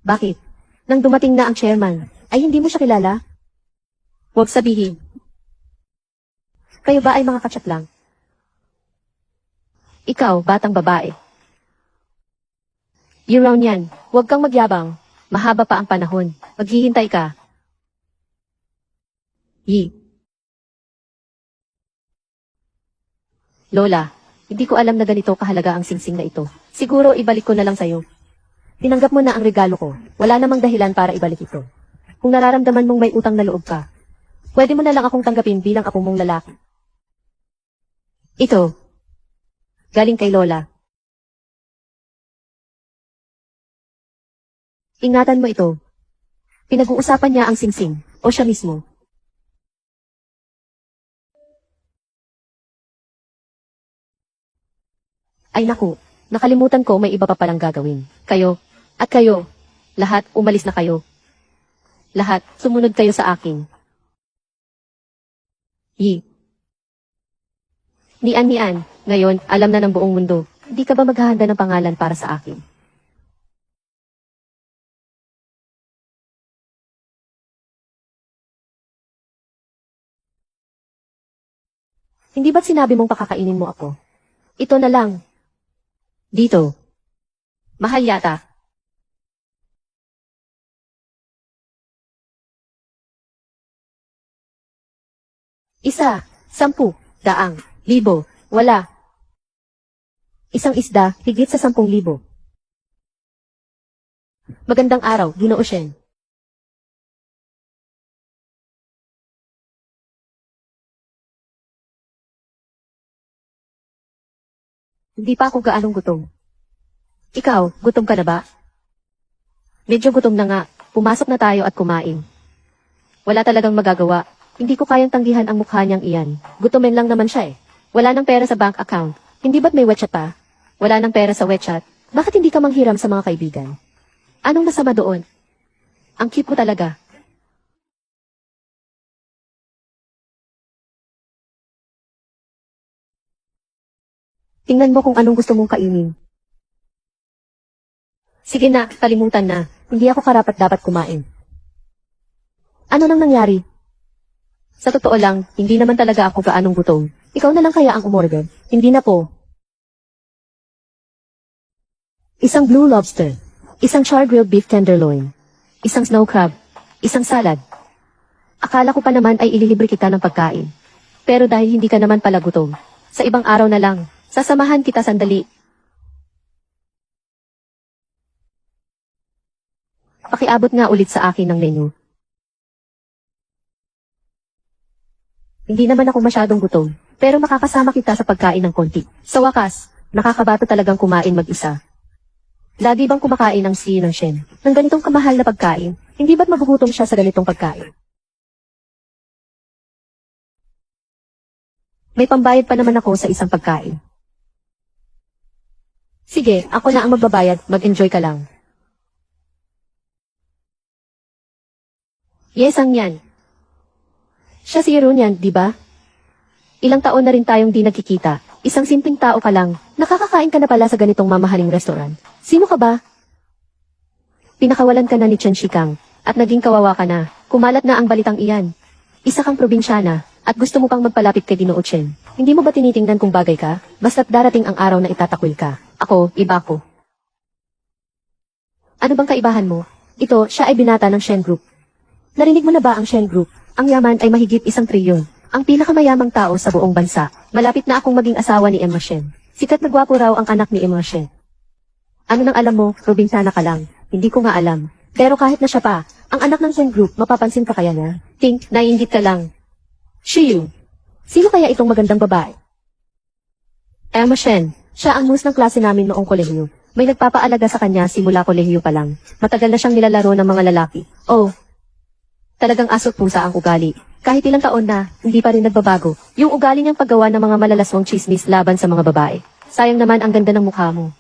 Bakit? Nang dumating na ang chairman, ay hindi mo siya kilala? Huwag sabihin. Kayo ba ay mga kachat lang? Ikaw, batang babae. Year-round yan. Huwag kang magyabang. Mahaba pa ang panahon. Maghihintay ka. Yi. Lola, hindi ko alam na ganito kahalaga ang singsing na ito. Siguro ibalik ko na lang sa'yo. Tinanggap mo na ang regalo ko. Wala namang dahilan para ibalik ito. Kung nararamdaman mong may utang na loob ka, pwede mo na lang akong tanggapin bilang apo mong lalaki. Ito. Galing kay Lola. Ingatan mo ito. Pinag-uusapan niya ang singsing, o siya mismo. Ay naku, nakalimutan ko may iba pa palang gagawin. Kayo, at kayo, lahat umalis na kayo. Lahat, sumunod kayo sa akin. Yi. Nian, ngayon, alam na ng buong mundo. Hindi ka ba maghahanda ng pangalan para sa akin? Hindi ba't sinabi mong pakakainin mo ako? Ito na lang. Dito. Mahal yata. Isa, 10, 100, 1,000, wala. Isang isda, higit sa 10,000. Magandang araw, Ginoo Shen. Hindi pa ako gaanong gutom. Ikaw, gutom ka na ba? Medyo gutom na nga. Pumasok na tayo at kumain. Wala talagang magagawa. Hindi ko kayang tanggihan ang mukha niyang iyan. Gutomin lang naman siya eh. Wala nang pera sa bank account. Hindi ba't may WeChat pa? Wala nang pera sa WeChat. Bakit hindi ka manghiram sa mga kaibigan? Anong masama doon? Ang cute mo talaga. Tingnan mo kung anong gusto mong kainin. Sige na, kalimutan na. Hindi ako karapat-dapat kumain. Ano nang nangyari? Sa totoo lang, hindi naman talaga ako gaanong gutom. Ikaw na lang kaya ang umorder. Hindi na po. Isang blue lobster. Isang char-grilled beef tenderloin. Isang snow crab. Isang salad. Akala ko pa naman ay ililibre kita ng pagkain. Pero dahil hindi ka naman pala gutom, sa ibang araw na lang, sasamahan kita sandali. Pakiabot nga ulit sa akin ng menu. Hindi naman ako masyadong gutom, pero makakasama kita sa pagkain ng konti. Sa wakas, nakakabato talagang kumain mag-isa. Lagi bang kumakain ang si ng Shen ng ganitong kamahal na pagkain? Hindi ba't magugutom siya sa ganitong pagkain? May pambayad pa naman ako sa isang pagkain. Sige, ako na ang magbabayad, mag-enjoy ka lang. Yes, ang yan. Siya si Yeron yan, di ba? Ilang taon na rin tayong di nagkikita. Isang simpleng tao ka lang. Nakakakain ka na pala sa ganitong mamahaling restaurant. Sino ka ba? Pinakawalan ka na ni Chen Shikang, at naging kawawa ka na. Kumalat na ang balitang iyan. Isa kang probinsyana, at gusto mo pang magpalapit kay Ginoo Chen. Hindi mo ba tinitingnan kung bagay ka? Basta't darating ang araw na itatakwil ka. Ako, iba ko. Ano bang kaibahan mo? Ito, siya ay binata ng Shen Group. Narinig mo na ba ang Shen Group? Ang yaman ay mahigit 1 trilyon. Ang pinakamayamang tao sa buong bansa. Malapit na akong maging asawa ni Emma Shen. Sikat na gwapo raw ang anak ni Emma Shen. Ano nang alam mo, probinsyana ka lang. Hindi ko nga alam. Pero kahit na siya pa, ang anak ng Shen Group, mapapansin ka kaya niya? Think, naiingit ka lang. Shiyu. Sino kaya itong magandang babae? Emma Shen. Siya ang mus ng klase namin noong kolehiyo. May nagpapaalaga sa kanya simula kolehiyo pa lang. Matagal na siyang nilalaro ng mga lalaki. Oh. Talagang aso't pusa ang ugali. Kahit ilang taon na, hindi pa rin nagbabago. Yung ugali niyang paggawa ng mga malalaswang chismis laban sa mga babae. Sayang naman ang ganda ng mukha mo.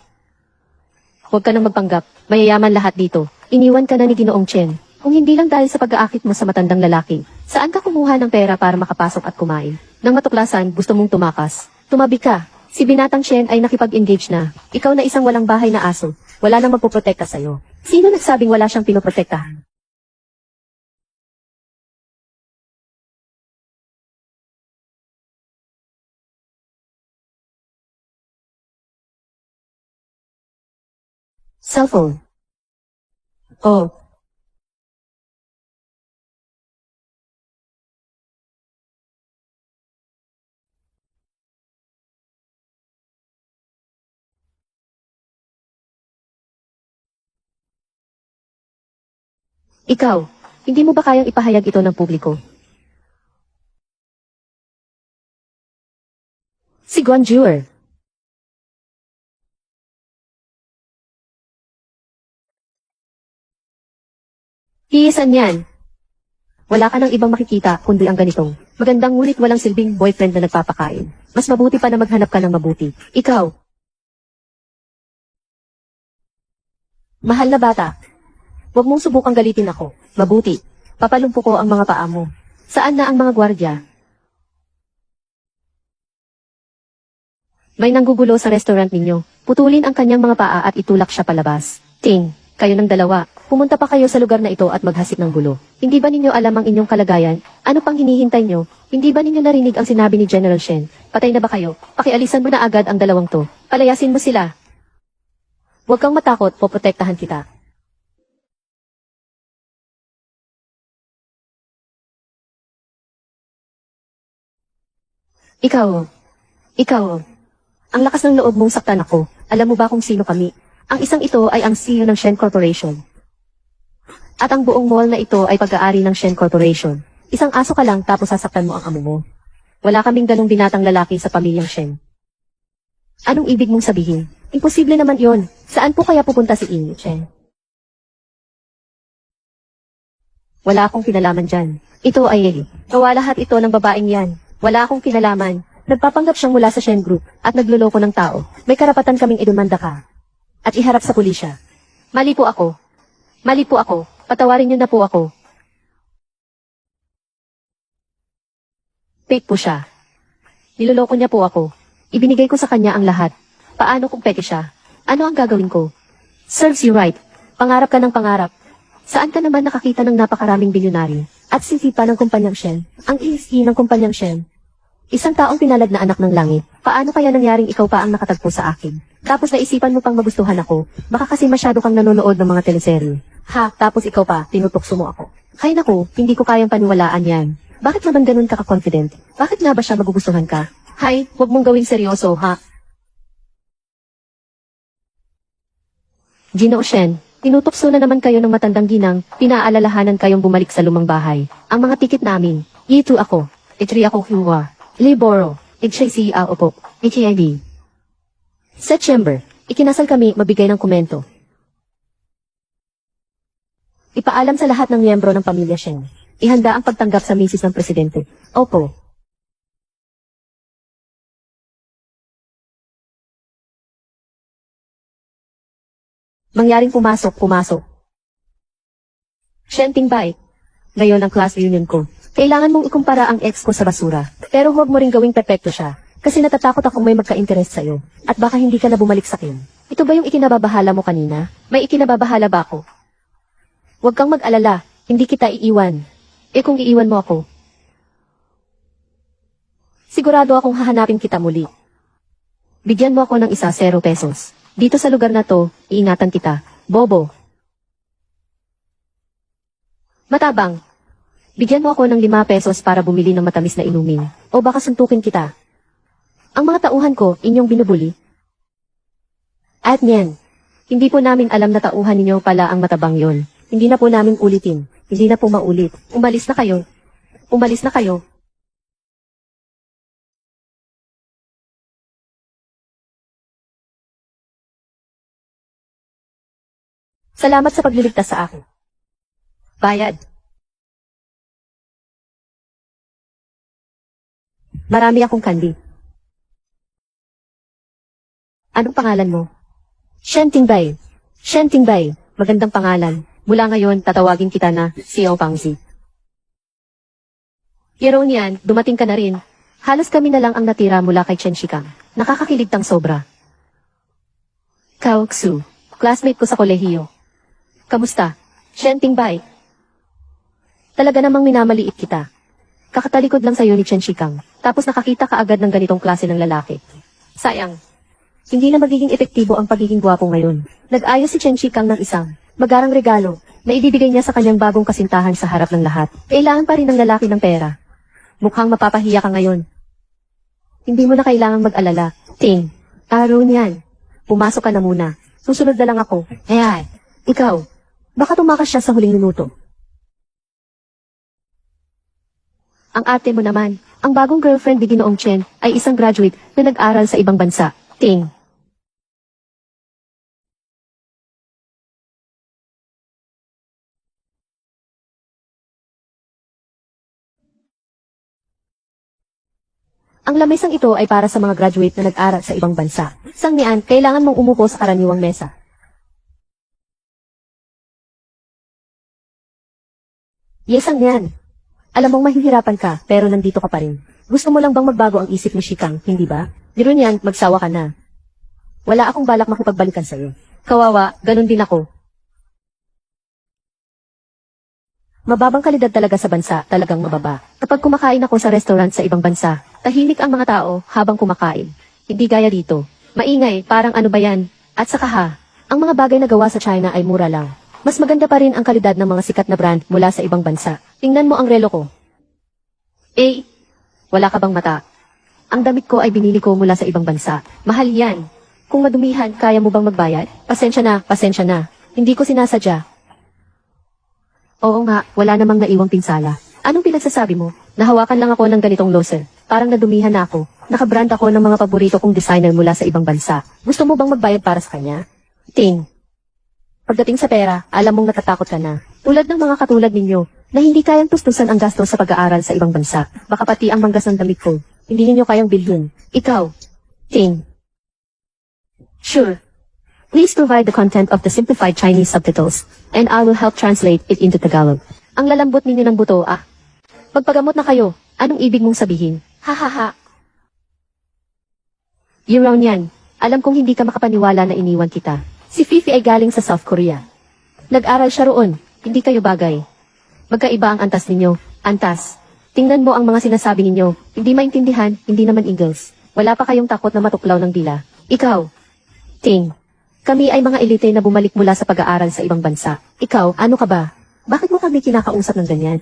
Huwag ka nang magpanggap. Mayayaman lahat dito. Iniwan ka na ni Ginoong Chen. Kung hindi lang dahil sa pag-aakit mo sa matandang lalaki, saan ka kumuha ng pera para makapasok at kumain? Nang matuklasan, gusto mong tumakas. Tumabi ka. Si Binatang Shen ay nakipag-engage na. Ikaw na isang walang bahay na aso. Wala nang magpoprotekta sa'yo. Sino nagsabing wala siyang pinoprotektahan? Cellphone. Oh. Ikaw, hindi mo ba kayang ipahayag ito ng publiko? Si Guanjuer. Iisan yan. Wala ka nang ibang makikita kundi ang ganitong magandang ngunit walang silbing boyfriend na nagpapakain. Mas mabuti pa na maghanap ka ng mabuti. Ikaw. Mahal na bata. Huwag mong subukang galitin ako. Mabuti. Papalumpo ko ang mga paa mo. Saan na ang mga gwardya? May nanggugulo sa restaurant ninyo. Putulin ang kanyang mga paa at itulak siya palabas. Ting, kayo ng dalawa. Pumunta pa kayo sa lugar na ito at maghasik ng gulo. Hindi ba ninyo alam ang inyong kalagayan? Ano pang hinihintay nyo? Hindi ba ninyo narinig ang sinabi ni General Shen? Patay na ba kayo? Pakialisan mo na agad ang dalawang to. Palayasin mo sila. Huwag kang matakot, poprotektahan kita. Ikaw, ang lakas ng loob mong saktan ako. Alam mo ba kung sino kami? Ang isang ito ay ang CEO ng Shen Corporation. At ang buong mall na ito ay pag-aari ng Shen Corporation. Isang aso ka lang tapos sasaktan mo ang amo mo. Wala kaming ganong binatang lalaki sa pamilyang Shen. Anong ibig mong sabihin? Imposible naman yon. Saan po kaya pupunta si Ing Chen? Wala akong kinalaman dyan. Ito ay gawa lahat ito ng babaeng yan. Wala akong kinalaman. Nagpapanggap siyang mula sa Shen Group at nagluloko ng tao. May karapatan kaming idumanda ka. At iharap sa pulisya. Mali po ako. Patawarin niyo na po ako. Fake po siya. Niloloko niya po ako. Ibinigay ko sa kanya ang lahat. Paano kung peke siya? Ano ang gagawin ko? Serves you right. Pangarap ka ng pangarap. Saan ka naman nakakita ng napakaraming bilyonaryo? At sisipa ng kumpanyang Shen. Ang ESG ng kumpanyang Shen. Isang taong pinalad na anak ng langit. Paano kaya nangyaring ikaw pa ang nakatagpo sa akin? Tapos naisipan mo pang magustuhan ako. Baka kasi masyado kang nanonood ng mga teleserye. Ha, tapos ikaw pa, tinutokso mo ako. Hay naku, hindi ko kayang paniwalaan yan. Bakit naman ganun ka ka-confident? Bakit nga ba siya magugustuhan ka? Hay, huwag mong gawing seryoso, ha? Ginoo Shen, tinutokso na naman kayo ng matandang ginang, pinaalalahanan kayong bumalik sa lumang bahay. Ang mga tikit namin, Yi2 ako, Itri ako Hua, Liboro, HIC opo, HID. Sa chamber, ikinasal kami mabigay ng komento. Ipaalam sa lahat ng miyembro ng pamilya Shen. Ihanda ang pagtanggap sa misis ng presidente. Opo. Mangyaring pumasok. Shen Tingbay. Ngayon ang class reunion ko. Kailangan mong ikumpara ang ex ko sa basura. Pero huwag mo ring gawing perpekto siya. Kasi natatakot akong may magka-interest sa'yo. At baka hindi ka na bumalik sa akin. Ito ba yung ikinababahala mo kanina? May ikinababahala ba ako? Huwag kang mag-alala. Hindi kita iiwan. Eh kung iiwan mo ako, Sigurado akong hahanapin kita muli. Bigyan mo ako ng isa 0 pesos. Dito sa lugar na to, iingatan kita. Bobo. Matabang. Bigyan mo ako ng 5 pesos para bumili ng matamis na inumin. O baka suntukin kita. Ang mga tauhan ko, inyong binubuli. At niyan. Hindi po namin alam na tauhan ninyo pala ang matabang yon. Hindi na po namin ulitin. Hindi na po maulit. Umalis na kayo. Umalis na kayo. Salamat sa pagliligtas sa akin. Bayad. Marami akong candy. Anong pangalan mo? Shen Tingbay. Shen Tingbay. Magandang pangalan. Mula ngayon, tatawagin kita na Xiao Pangzi. Yeron yan, dumating ka na rin. Halos kami na lang ang natira mula kay Chen Shikang. Nakakakilig tang sobra. Kao Xu. Classmate ko sa kolehiyo. Kamusta? Shen Tingbay. Talaga namang minamaliit kita. Kakatalikod lang sa'yo ni Chen Shikang. Tapos nakakita ka agad ng ganitong klase ng lalaki. Sayang. Hindi na magiging epektibo ang pagiging gwapo ngayon. Nag-ayos si Chen Shikang ng isang magarang regalo na ibibigay niya sa kanyang bagong kasintahan sa harap ng lahat. Kailangan pa rin ng lalaki ng pera. Mukhang mapapahiya ka ngayon. Hindi mo na kailangang mag-alala. Ting. Araw niyan. Pumasok ka na muna. Susunod na lang ako. Ay, ikaw. Baka tumakas siya sa huling minuto. Ang ate mo naman, ang bagong girlfriend ni Ginoong Chen ay isang graduate na nag-aral sa ibang bansa. Ting. Ang lamesang ito ay para sa mga graduate na nag-aral sa ibang bansa. Sang niyan, kailangan mong umupo sa karaniwang mesa. Yes, ang niyan. Alam mong mahihirapan ka, pero nandito ka pa rin. Gusto mo lang bang magbago ang isip ni Shikang, hindi ba? Diro niyan, magsawa ka na. Wala akong balak makipagbalikan sa'yo. Kawawa, ganun din ako. Mababang kalidad talaga sa bansa, talagang mababa. Kapag kumakain ako sa restaurant sa ibang bansa, tahimik ang mga tao habang kumakain. Hindi gaya dito. Maingay, parang ano ba yan? At saka ha, ang mga bagay na gawa sa China ay mura lang. Mas maganda pa rin ang kalidad ng mga sikat na brand mula sa ibang bansa. Tingnan mo ang relo ko. Eh, wala ka bang mata? Ang damit ko ay binili ko mula sa ibang bansa. Mahal yan. Kung madumihan, kaya mo bang magbayad? Pasensya na, pasensya na. Hindi ko sinasadya. Oo nga, wala namang naiwang pinsala. Anong pinagsasabi mo? Nahawakan lang ako ng ganitong loser. Parang nadumihan na ako. Nakabrand ako ng mga paborito kong designer mula sa ibang bansa. Gusto mo bang magbayad para sa kanya? Ting. Pagdating sa pera, alam mong natatakot ka na. Tulad ng mga katulad ninyo, na hindi kayang tustusan ang gasto sa pag-aaral sa ibang bansa. Baka pati ang manggas ng damit ko. Hindi ninyo kayang bilhin. Ikaw. Ting. Sure. Please provide the content of the simplified Chinese subtitles, and I will help translate it into Tagalog. Ang lalambot ninyo ng buto, ah. Magpagamot na kayo. Anong ibig mong sabihin? Ha ha ha. Yeron yan. Alam kong hindi ka makapaniwala na iniwan kita. Si Fifi ay galing sa South Korea. Nag-aral siya roon. Hindi kayo bagay. Magkaiba ang antas ninyo. Antas. Tingnan mo ang mga sinasabi ninyo. Hindi maintindihan, hindi naman English. Wala pa kayong takot na matuklaw ng dila. Ikaw. Ting. Kami ay mga elite na bumalik mula sa pag-aaral sa ibang bansa. Ikaw, ano ka ba? Bakit mo kami kinakausap ng ganyan?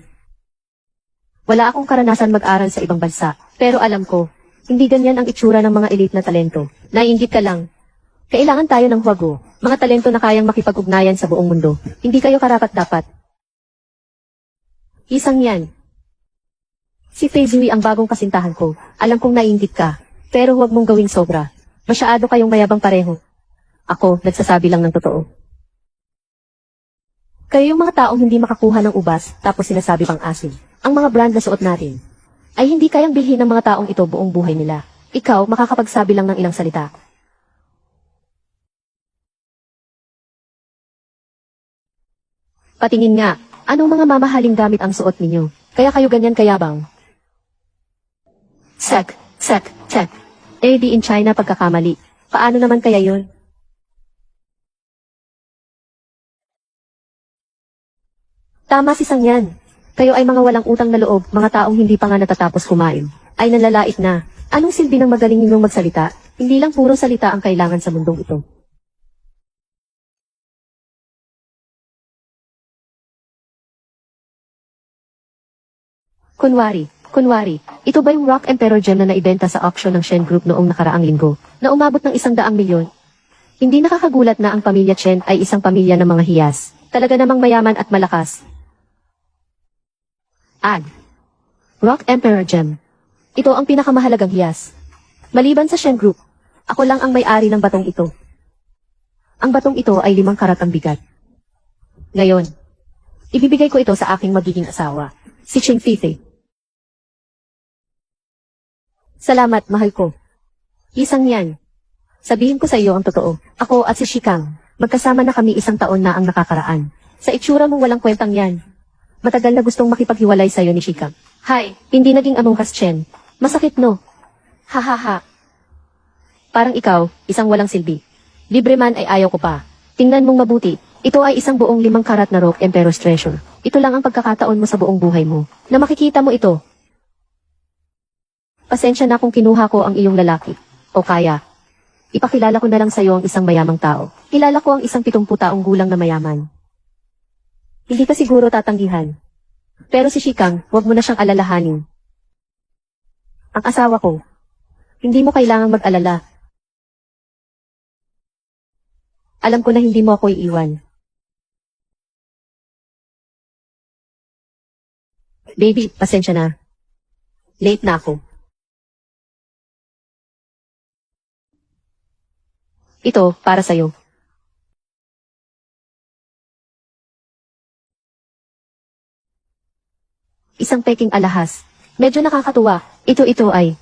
Wala akong karanasan mag-aral sa ibang bansa. Pero alam ko, hindi ganyan ang itsura ng mga elite na talento. Naiinggit ka lang. Kailangan tayo ng huwago. Mga talento na kayang makipag-ugnayan sa buong mundo. Hindi kayo karapat-dapat. Isang yan. Si Fei Zui ang bagong kasintahan ko. Alam kong naiinggit ka. Pero huwag mong gawing sobra. Masyado kayong mayabang pareho. Ako, nagsasabi lang ng totoo. Kayo yung mga taong hindi makakuha ng ubas, tapos sinasabi pang asin. Ang mga brand na suot natin, ay hindi kayang bilhin ng mga taong ito buong buhay nila. Ikaw, makakapagsabi lang ng ilang salita. Patingin nga, anong mga mamahaling gamit ang suot ninyo? Kaya kayo ganyan kayabang? Sek. Eh di in China pagkakamali. Paano naman kaya yun? Tama si Sang yan. Kayo ay mga walang utang na loob, mga taong hindi pa nga natatapos kumain. ay nanlalait na. Anong silbi ng magaling ninyong magsalita? Hindi lang puro salita ang kailangan sa mundong ito. Kunwari, ito ba yung Rock Emperor Gem na naibenta sa auction ng Shen Group noong nakaraang linggo, na umabot ng 100 milyon? Hindi nakakagulat na ang pamilya Chen ay isang pamilya ng mga hiyas. Talaga namang mayaman at malakas. Rock Emperor Gem. Ito ang pinakamahalagang hiyas. Maliban sa Shen Group, ako lang ang may-ari ng batong ito. Ang batong ito ay 5 karat ang bigat. Ngayon, ibibigay ko ito sa aking magiging asawa, si Ching Fifi. Salamat, mahal ko. Isang yan. Sabihin ko sa iyo ang totoo. Ako at si Shikang, magkasama na kami 1 taon na ang nakakaraan. Sa itsura mong walang kwentang yan. Matagal na gustong makipaghiwalay sa iyo ni Shikang. Hay, hindi naging amungkas, Chen. Masakit, no? Ha. Parang ikaw, isang walang silbi. Libre man ay ayaw ko pa. Tingnan mong mabuti. Ito ay isang buong 5 karat na Rock Emperor's Treasure. Ito lang ang pagkakataon mo sa buong buhay mo, na makikita mo ito. Pasensya na kung kinuha ko ang iyong lalaki. O kaya, ipakilala ko na lang sa iyo ang isang mayamang tao. Kilala ko ang isang 70 taong gulang na mayaman. Hindi ka siguro tatanggihan. Pero si Shikang, huwag mo na siyang alalahanin. Ang asawa ko. Hindi mo kailangang mag-alala. Alam ko na hindi mo ako iiwan. Baby, pasensya na. Late na ako. Ito, para sa'yo. Isang peking alahas. Medyo nakakatuwa. Ito ay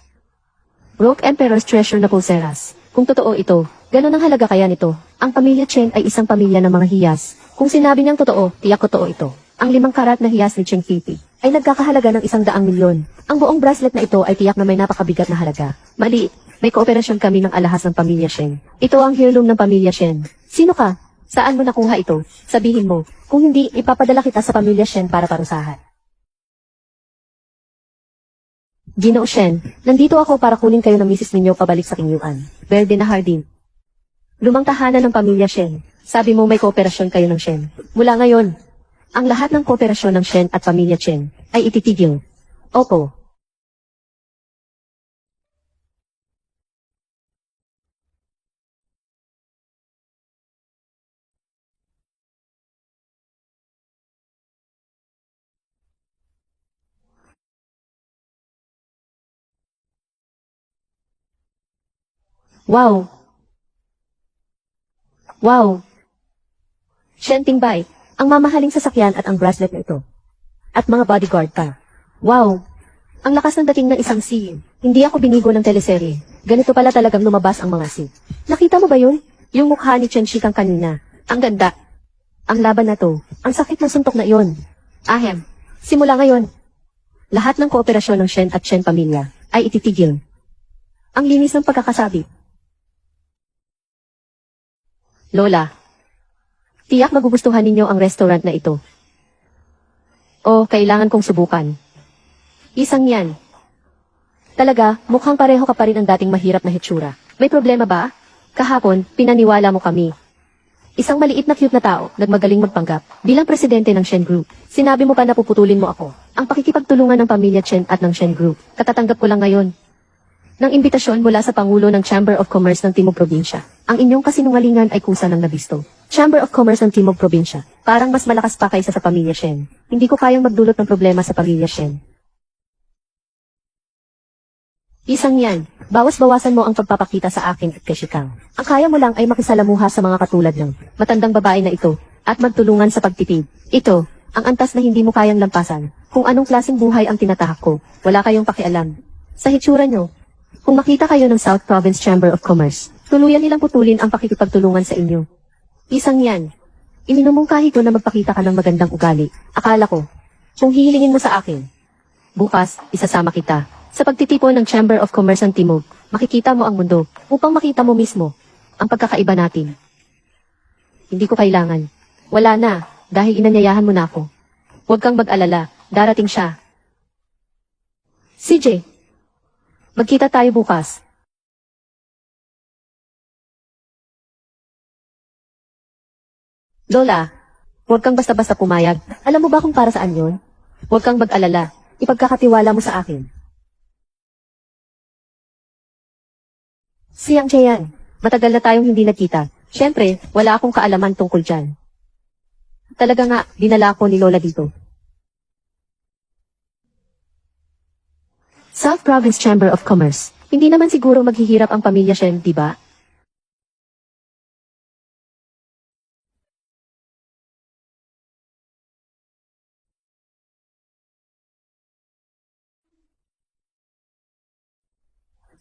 Rock Emperor's Treasure na pulseras. Kung totoo ito, gano'n ang halaga kaya nito. Ang pamilya Chen ay isang pamilya ng mga hiyas. Kung sinabi niyang totoo, tiyak totoo ito. Ang 5 karat na hiyas ni Cheng Fifi ay nagkakahalaga ng 100 milyon. Ang buong bracelet na ito ay tiyak na may napakabigat na halaga. Mali, may kooperasyon kami ng alahas ng pamilya Shen. Ito ang heirloom ng pamilya Shen. Sino ka? Saan mo nakuha ito? Sabihin mo. Kung hindi, ipapadala kita sa pamilya Shen para parusahan. Ginoo Shen, nandito ako para kunin kayo ng misis ninyo pabalik sa Kingyuan. Verde na Hardin. Lumang tahanan ng pamilya Shen. Sabi mo may kooperasyon kayo ng Shen. Mula ngayon, ang lahat ng kooperasyon ng Shen at pamilya Chen ay ititigil. Opo. Wow! Shen Tingbay, ang mamahaling sasakyan at ang bracelet na ito. At mga bodyguard pa. Wow! Ang lakas ng dating ng isang scene. Hindi ako binigo ng teleserye. Ganito pala talagang lumabas ang mga scene. Nakita mo ba yun? Yung mukha ni Chen Shikang kanina. Ang ganda. Ang laban na to. Ang sakit ng suntok na iyon. Ahem. Simula ngayon. Lahat ng kooperasyon ng Shen at Chen pamilya ay ititigil. Ang linis ng pagkakasabi. Lola, tiyak magugustuhan ninyo ang restaurant na ito. O, kailangan kong subukan. Isang yan. Talaga, mukhang pareho ka pa rin ang dating mahirap na hitsura. May problema ba? Kahapon, pinaniwala mo kami. Isang maliit na cute na tao, nagmagaling magpanggap. Bilang presidente ng Shen Group, sinabi mo pa na puputulin mo ako. Ang pakikipagtulungan ng pamilya Chen at ng Shen Group, katatanggap ko lang ngayon. Ng imbitasyon mula sa Pangulo ng Chamber of Commerce ng Timog Probinsya. Ang inyong kasinungalingan ay kusa ng nabisto. Chamber of Commerce ng Timog Probinsya. Parang mas malakas pa kaysa sa pamilya Shen. Hindi ko kayang magdulot ng problema sa pamilya Shen. Isang yan. Bawas-bawasan mo ang pagpapakita sa akin at kay Shikang. Ang kaya mo lang ay makisalamuha sa mga katulad ng matandang babae na ito at magtulungan sa pagtipid. Ito, ang antas na hindi mo kayang lampasan. Kung anong klaseng buhay ang tinatahak ko, wala kayong pakialam. Sa hitsura nyo, kung makita kayo ng South Province Chamber of Commerce, tuluyan nilang putulin ang pakikipagtulungan sa inyo. Isang yan. Iminumungkahi ko na magpakita ka ng magandang ugali. Akala ko, kung hihilingin mo sa akin, bukas, isasama kita. Sa pagtitipon ng Chamber of Commerce ng Timog, makikita mo ang mundo upang makita mo mismo ang pagkakaiba natin. Hindi ko kailangan. Wala na, dahil inanyayahan mo na ako. Huwag kang mag-alala, darating siya. CJ, Magkita tayo bukas. Lola, huwag kang basta-basta pumayag. Alam mo ba kung para saan yon? Huwag kang mag-alala. Ipagkakatiwala mo sa akin. Siyang Jayan, matagal na tayong hindi nagkita. Siyempre, wala akong kaalaman tungkol dyan. Talaga nga, dinala ako ni Lola dito. South Province Chamber of Commerce. Hindi naman siguro maghihirap ang pamilya Shen, di ba?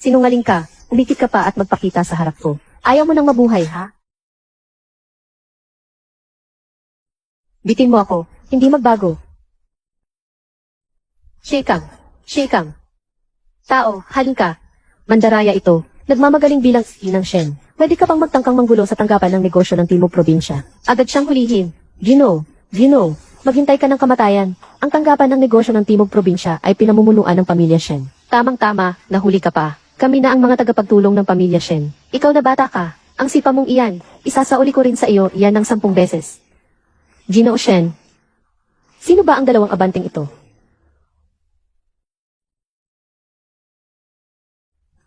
Sinungaling ka, umikit ka pa at magpakita sa harap ko. Ayaw mo nang mabuhay, ha? Bitin mo ako, hindi magbago. Shekang, Shekang. Tao, halin ka. Mandaraya ito, nagmamagaling bilang ng Shen. Pwede ka pang magtangkang manggulo sa tanggapan ng negosyo ng Timog Probinsya. Agad siyang hulihin. Gino, maghintay ka ng kamatayan. Ang tanggapan ng negosyo ng Timog Probinsya ay pinamumunuan ng pamilya Shen. Tamang-tama, nahuli ka pa. Kami na ang mga tagapagtulong ng pamilya Shen. Ikaw na bata ka. Ang sipa mong iyan, isasauli ko rin sa iyo iyan ng 10 beses. Gino Shen. Sino ba ang dalawang abanting ito?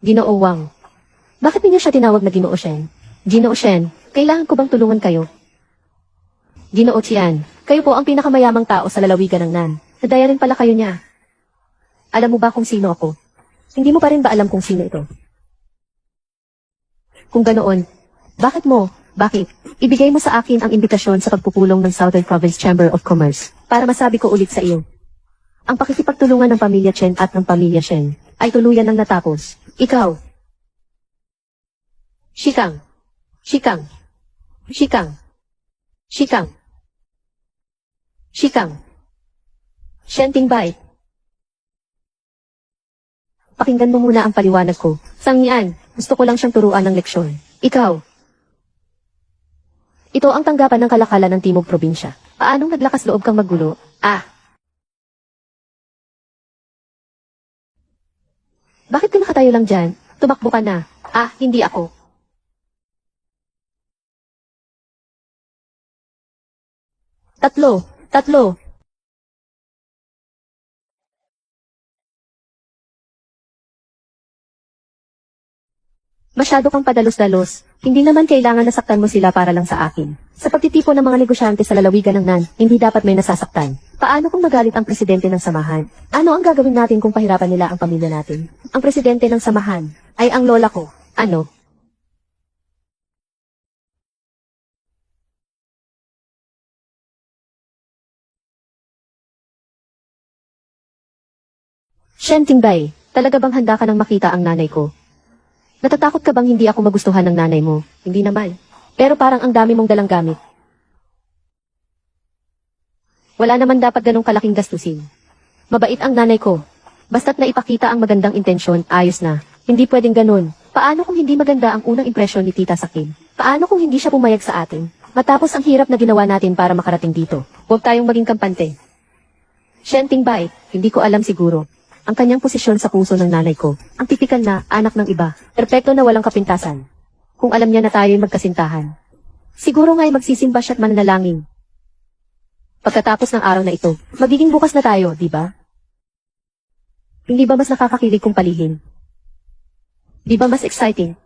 Ginoo Wang. Bakit niyo siya tinawag na Ginoo Shen? Ginoo Shen, kailangan ko bang tulungan kayo? Ginoo Tian, kayo po ang pinakamayamang tao sa lalawigan ng Nan. Nadaya rin pala kayo niya. Alam mo ba kung sino ako? Hindi mo pa rin ba alam kung sino ito? Kung ganoon, bakit? Ibigay mo sa akin ang imbitasyon sa pagpupulong ng Southern Province Chamber of Commerce para masabi ko ulit sa iyo. Ang pakikipagtulungan ng pamilya Chen at ng pamilya Shen ay tuluyan ng natapos. Ikaw. Shikang. Shen Tingbai. Pakinggan mo muna ang paliwanag ko. Sangyan, gusto ko lang siyang turuan ng leksyon. Ikaw. Ito ang tanggapan ng kalakalan ng Timog Probinsya. Paanong naglakas loob kang maggulo? Bakit ka nakatayo lang dyan? Tumakbo ka na. Hindi ako. Tatlo. Masyado kang padalos-dalos. Hindi naman kailangan nasaktan mo sila para lang sa akin. Sa pagtitipon ng mga negosyante sa lalawigan ng Nan, hindi dapat may nasasaktan. Paano kung magalit ang presidente ng samahan? Ano ang gagawin natin kung pahirapan nila ang pamilya natin? Ang presidente ng samahan ay ang lola ko. Ano? Shen Tingbay, talaga bang handa ka nang makita ang nanay ko? Natatakot ka bang hindi ako magustuhan ng nanay mo? Hindi naman. Pero parang ang dami mong dalang gamit. Wala naman dapat ganong kalaking gastusin. Mabait ang nanay ko. Basta't naipakita ang magandang intensyon, ayos na. Hindi pwedeng ganon. Paano kung hindi maganda ang unang impresyon ni Tita Sakim? Paano kung hindi siya pumayag sa atin? Matapos ang hirap na ginawa natin para makarating dito. Huwag tayong maging kampante. Shen Tingbay, hindi ko alam siguro. Ang kanyang posisyon sa puso ng nanay ko. Ang tipikal na anak ng iba. Perpekto na walang kapintasan. Kung alam niya na tayo'y magkasintahan. Siguro nga'y magsisimba siya't mananalangin. Pagkatapos ng araw na ito, magiging bukas na tayo, di ba? Hindi ba mas nakakakilig kung palihin? Di ba mas exciting?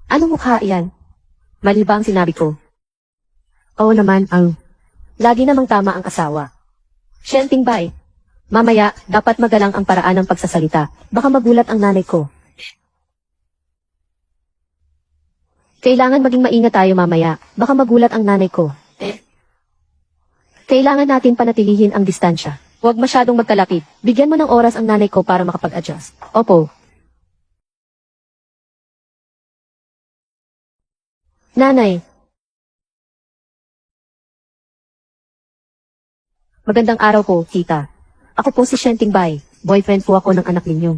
Anong mukha iyan? Mali ba ang sinabi ko? Oo naman ang... Lagi namang tama ang asawa. Shen Tingbay, mamaya, dapat magalang ang paraan ng pagsasalita. Baka magulat ang nanay ko. Kailangan maging maingat tayo mamaya. Baka magulat ang nanay ko. Kailangan natin panatilihin ang distansya. Huwag masyadong magkalapit. Bigyan mo ng oras ang nanay ko para makapag-adjust. Opo. Nanay. Magandang araw po, tita. Ako po si Shen Tingbay. Boyfriend po ako ng anak ninyo.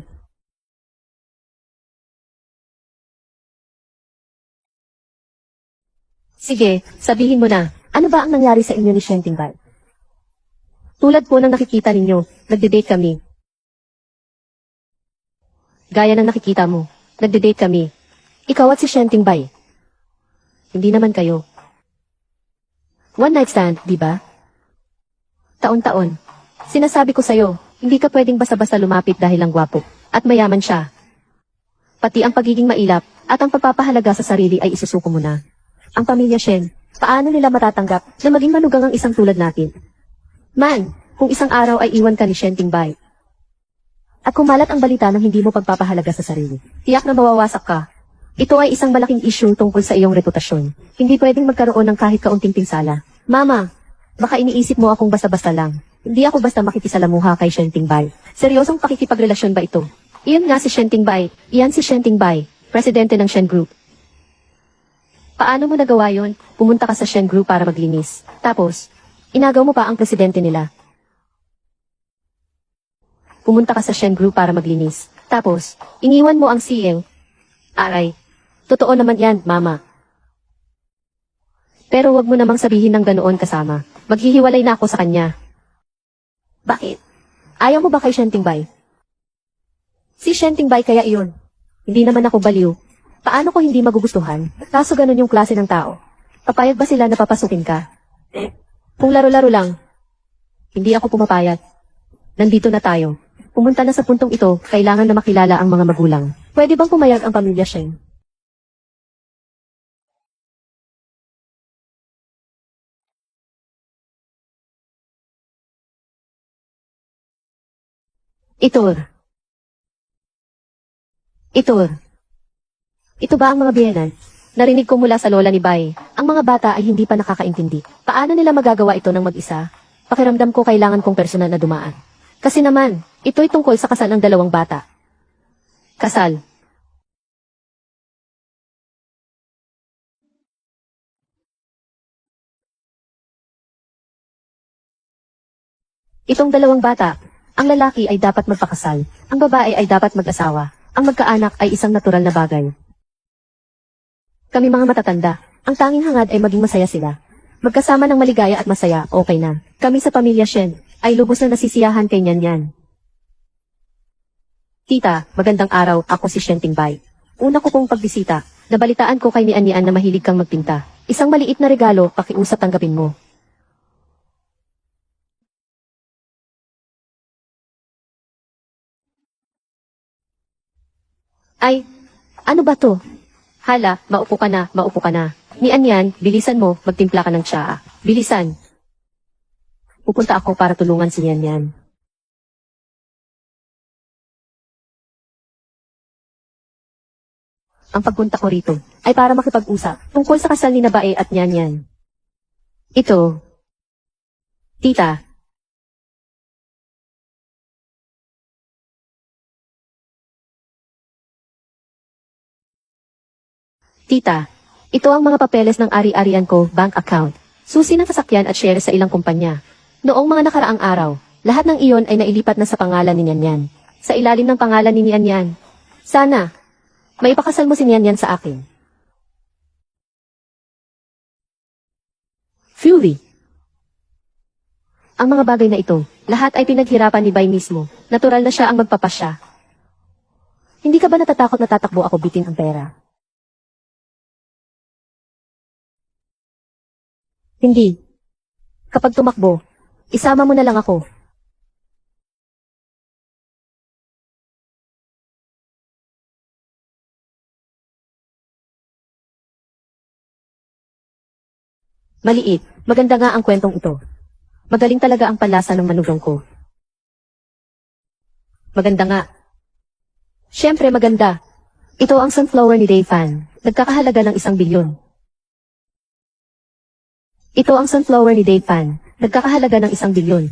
Sige, sabihin mo na, ano ba ang nangyari sa inyo ni Shen Tingbay? Tulad po ng nakikita ninyo, nagde-date kami. Gaya ng nakikita mo, nagde-date kami. Ikaw at si Shen Tingbay. Hindi naman kayo. One night stand, di ba? Taon-taon. Sinasabi ko sa'yo, hindi ka pwedeng basta-basta lumapit dahil lang gwapo. At mayaman siya. Pati ang pagiging mailap at ang pagpapahalaga sa sarili ay isusuko mo na. Ang pamilya Shen, paano nila matatanggap na maging manugang ang isang tulad natin? Man, kung isang araw ay iwan ka ni Shen Tingbay. At kumalat ang balita ng hindi mo pagpapahalaga sa sarili, tiyak na mawawasak ka. Ito ay isang malaking issue tungkol sa iyong reputasyon. Hindi pwedeng magkaroon ng kahit kaunting pinsala. Mama, baka iniisip mo akong basta-basta lang. Hindi ako basta makikisalamuha kay Shen Tingbay. Seryosong pakikipagrelasyon ba ito? Iyan nga si Shen Tingbay. Iyan si Shen Tingbay, presidente ng Shen Group. Paano mo nagawa yon? Pumunta ka sa Shen Group para maglinis. Tapos, inagaw mo pa ang presidente nila. Pumunta ka sa Shen Group para maglinis. Tapos, iniwan mo ang CEO. Aray. Totoo naman yan, Mama. Pero wag mo namang sabihin ng ganoon kasama. Maghihiwalay na ako sa kanya. Bakit? Ayaw mo ba kay Shen Tingbay? Si Shen Tingbay kaya iyon. Hindi naman ako baliw. Paano ko hindi magugustuhan? Kaso ganun yung klase ng tao. Papayag ba sila na papasukin ka? Kung laro-laro lang. Hindi ako pumapayag. Nandito na tayo. Pumunta na sa puntong ito, kailangan na makilala ang mga magulang. Pwede bang pumayag ang pamilya Shen? Itor. Itor. Ito ba ang mga biyenan? Narinig ko mula sa lola ni Bay, ang mga bata ay hindi pa nakakaintindi. Paano nila magagawa ito ng mag-isa? Pakiramdam ko kailangan kong personal na dumaan. Kasi naman, ito'y tungkol sa kasal ng dalawang bata. Kasal. Itong dalawang bata, ang lalaki ay dapat magpakasal, ang babae ay dapat mag-asawa, ang magkaanak ay isang natural na bagay. Kami mga matatanda, ang tanging hangad ay maging masaya sila. Magkasama ng maligaya at masaya, okay na. Kami sa pamilya Shen, ay lubos na nasisiyahan kay Nyan Nyan. Tita, magandang araw, ako si Shen Tingbay. Una ko pong pagbisita, nabalitaan ko kay Nian Nian na mahilig kang magpinta. Isang maliit na regalo, pakiusap tanggapin mo. Ay, ano ba to? Hala, maupo ka na, maupo ka na. Nian Nian, bilisan mo, magtimpla ka ng tsaa. Bilisan. Pupunta ako para tulungan si Nian Nian. Ang pagpunta ko rito ay para makipag-usap tungkol sa kasal ni Nabae at Nian Nian. Ito. Tita. Tita. Ito ang mga papeles ng ari-arian ko, bank account, susi ng sasakyan at share sa ilang kumpanya. Noong mga nakaraang araw, lahat ng iyon ay nailipat na sa pangalan ni Nian Nian. Sa ilalim ng pangalan ni Nian Nian. Sana, maipakasal mo si Nian Nian sa akin. Fury. Ang mga bagay na ito, lahat ay pinaghirapan ni Bay mismo. Natural na siya ang magpapasya. Hindi ka ba natatakot na tatakbo ako bitin ang pera? Hindi. Kapag tumakbo, isama mo na lang ako. Maliit, maganda nga ang kwentong ito. Magaling talaga ang palasa ng manugong ko. Maganda nga. Siyempre maganda. Ito ang sunflower ni Dave Fan. Nagkakahalaga ng 1 bilyon. Ito ang sunflower ni Dave Fan. Nagkakahalaga ng 1 bilyon.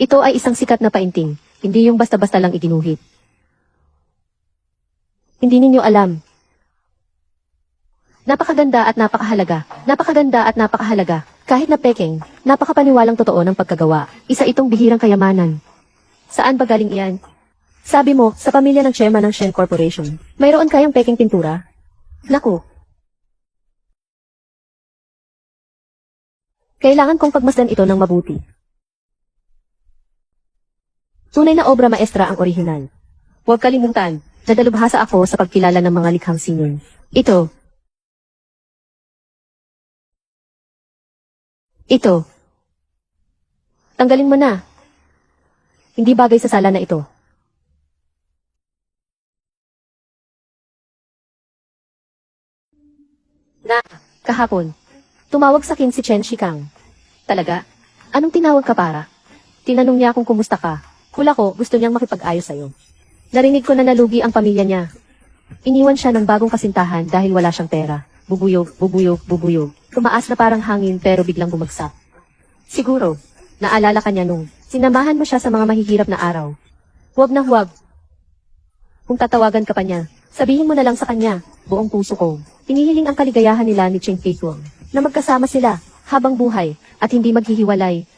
Ito ay isang sikat na painting. Hindi yung basta-basta lang iginuhit. Hindi ninyo alam. Napakaganda at napakahalaga. Napakaganda at napakahalaga. Kahit na peking, napakapaniwalang totoo ng pagkagawa. Isa itong bihirang kayamanan. Saan ba galing iyan? Sabi mo, sa pamilya ng chairman ng Shen Corporation. Mayroon kayang peking pintura? Naku. Kailangan kong pagmasdan ito ng mabuti. Tunay na obra maestra ang orihinal. Huwag kalimutan, nadalubhasa ako sa pagkilala ng mga likhang sining. Ito. Tanggalin mo na. Hindi bagay sa sala na ito. Kahapon, tumawag sa akin si Chen Shikang. Talaga? Anong tinawag ka para? Tinanong niya kung kumusta ka. Hula ko, gusto niyang makipag-ayos sa'yo. Narinig ko na nalugi ang pamilya niya. Iniwan siya ng bagong kasintahan dahil wala siyang pera. Bubuyog, bubuyog, bubuyog. Tumaas na parang hangin pero biglang bumagsak. Siguro, naalala ka niya nung sinamahan mo siya sa mga mahihirap na araw. Huwag na huwag. Kung tatawagan ka pa niya, sabihin mo na lang sa kanya, buong puso ko. Inihiling ang kaligayahan nila ni Cheng Feituang na magkasama sila habang buhay at hindi maghihiwalay.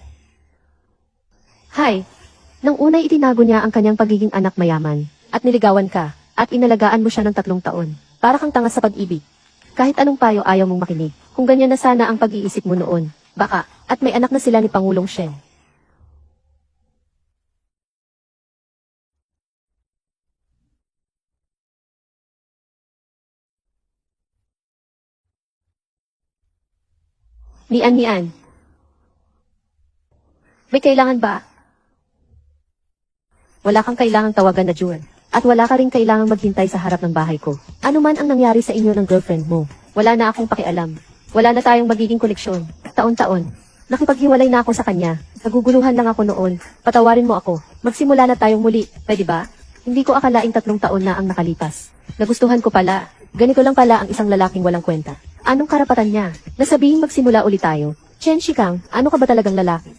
Hay, nang unay itinago niya ang kanyang pagiging anak mayaman at niligawan ka at inalagaan mo siya ng 3 taon. Para kang tanga sa pag-ibig. Kahit anong payo ayaw mong makinig. Kung ganyan na sana ang pag-iisip mo noon, baka, at may anak na sila ni Pangulong Shen. Nian. May kailangan ba? Wala kang kailangang tawagan na June. At wala ka rin kailangang maghintay sa harap ng bahay ko. Ano man ang nangyari sa inyo ng girlfriend mo, wala na akong pakialam. Wala na tayong magiging koneksyon. Taon-taon. Nakipaghiwalay na ako sa kanya. Naguguluhan lang ako noon. Patawarin mo ako. Magsimula na tayong muli. Pwede ba? Hindi ko akalaing 3 taon na ang nakalipas. Nagustuhan ko pala. Ganito lang pala ang isang lalaking walang kwenta. Anong karapatan niya? Nasabihing magsimula ulit tayo. Chen Shikang, ano ka ba talagang lalaki?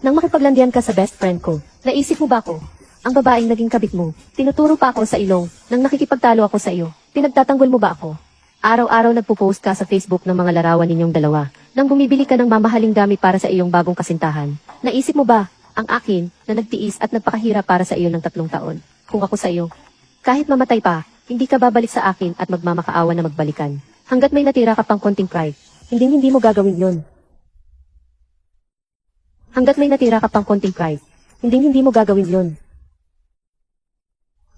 Nang makipaglandian ka sa best friend ko, naisip mo ba ako? Ang babaeng naging kabit mo, tinuturo pa ako sa ilong, nang nakikipagtalo ako sa iyo, pinagtatanggol mo ba ako? Araw-araw nagpo-post ka sa Facebook ng mga larawan ninyong dalawa, nang bumibili ka ng mamahaling gamit para sa iyong bagong kasintahan. Naisip mo ba, ang akin, na nagtiis at nagpakahirap para sa iyo ng 3 taon, kung ako sa iyo? Kahit mamatay pa, hindi ka babalik sa akin at magmamakaawa na magbalikan. Hanggat may natira ka pang konting pride, hindi mo gagawin yun. Hanggat may natira ka pang konting pride, hindi mo gagawin yun.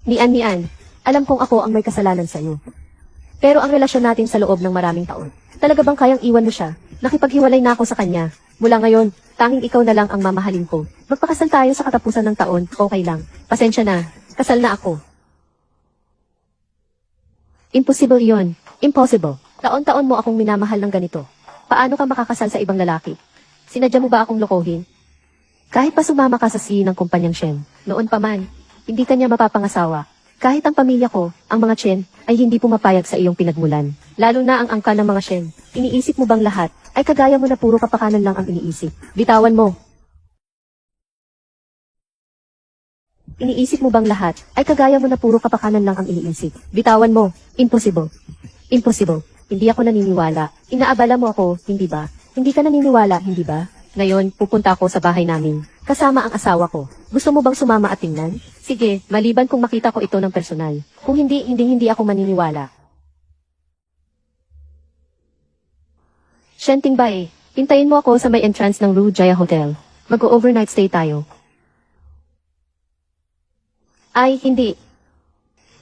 Nian, alam kong ako ang may kasalanan sa'yo. Pero ang relasyon natin sa loob ng maraming taon, talaga bang kayang iwan mo siya? Nakipaghiwalay na ako sa kanya. Mula ngayon, tanging ikaw na lang ang mamahalin ko. Magpakasal tayo sa katapusan ng taon, okay lang. Pasensya na, kasal na ako. Impossible yon. Impossible. Taon-taon mo akong minamahal ng ganito. Paano ka makakasal sa ibang lalaki? Sinadya mo ba akong lokohin? Kahit pa sumama ka sa ng kumpanyang Shen, noon pa man, hindi kanya mapapangasawa. Kahit ang pamilya ko, ang mga Chen, ay hindi pumapayag sa iyong pinagmulan. Lalo na ang angka ng mga Shen. Iniisip mo bang lahat, ay kagaya mo na puro kapakanan lang ang iniisip? Bitawan mo. Iniisip mo bang lahat, ay kagaya mo na puro kapakanan lang ang iniisip? Bitawan mo. Impossible. Impossible. Hindi ako naniniwala. Inaabala mo ako, hindi ba? Hindi ka naniniwala, hindi ba? Ngayon, pupunta ako sa bahay namin. Kasama ang asawa ko. Gusto mo bang sumama at tingnan? Sige, maliban kung makita ko ito ng personal. Kung hindi ako maniniwala. Shenting Bae, hintayin mo ako sa may entrance ng Rue Jaya Hotel. Mag-overnight stay tayo. Ay, hindi.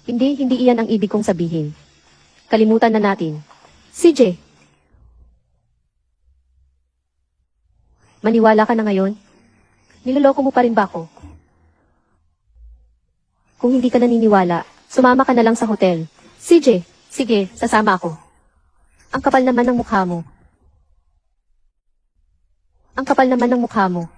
Hindi iyan ang ibig kong sabihin. Kalimutan na natin. CJ. Maniwala ka na ngayon? Niloloko mo pa rin ba ako? Kung hindi ka naniniwala, sumama ka na lang sa hotel. CJ, sige, sasama ako. Ang kapal naman ng mukha mo. Ang kapal naman ng mukha mo.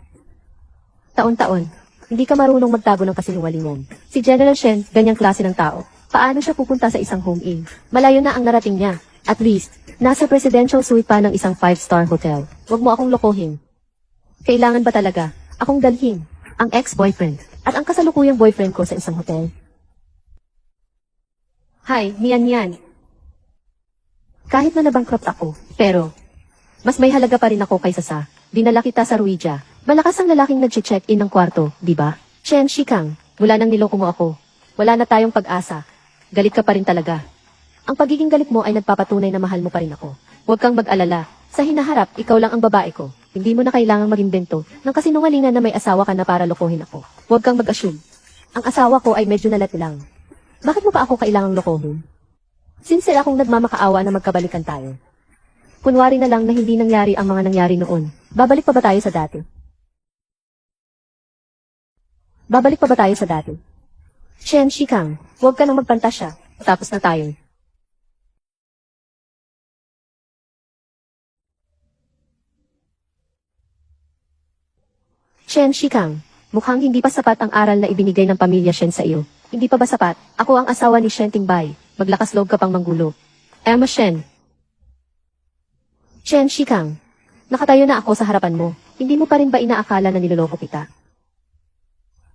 Taon-taon, hindi ka marunong magtago ng kasinungalingan. Si General Shen, ganyang klase ng tao. Paano siya pupunta sa isang home-in? Malayo na ang narating niya. At least, nasa presidential suite pa ng isang 5-star hotel. Huwag mo akong lokohin. Kailangan ba talaga akong dalhin ang ex-boyfriend at ang kasalukuyang boyfriend ko sa isang hotel? Hi, Nian. Kahit na nabankrupt ako, pero mas may halaga pa rin ako kaysa sa dinala kita sa Ruija. Malakas ang lalaking nag-check-in ng kwarto, di ba? Chen Shikang, mula nang niloko mo ako, wala na tayong pag-asa. Galit ka pa rin talaga. Ang pagiging galit mo ay nagpapatunay na mahal mo pa rin ako. Huwag kang mag-alala. Sa hinaharap, ikaw lang ang babae ko. Hindi mo na kailangang mag-imbento ng kasinungalingan na may asawa ka na para lokohin ako. Huwag kang mag-assume. Ang asawa ko ay medyo nalat lang. Bakit mo pa ako kailangang lokohin? Sincere akong nagmamakaawa na magkabalikan tayo. Kunwari na lang na hindi nangyari ang mga nangyari noon. Babalik pa ba tayo sa dati? Babalik pa ba tayo sa dati? Shen Shikang, huwag ka nang magpantasya. Tapos na tayo. Shen Shikang, mukhang hindi pa sapat ang aral na ibinigay ng pamilya Shen sa iyo. Hindi pa ba sapat? Ako ang asawa ni Shen Tingbay. Maglakas loob ka pang manggulo. Emma Shen. Shen Shikang, nakatayo na ako sa harapan mo. Hindi mo pa rin ba inaakala na niloloko kita?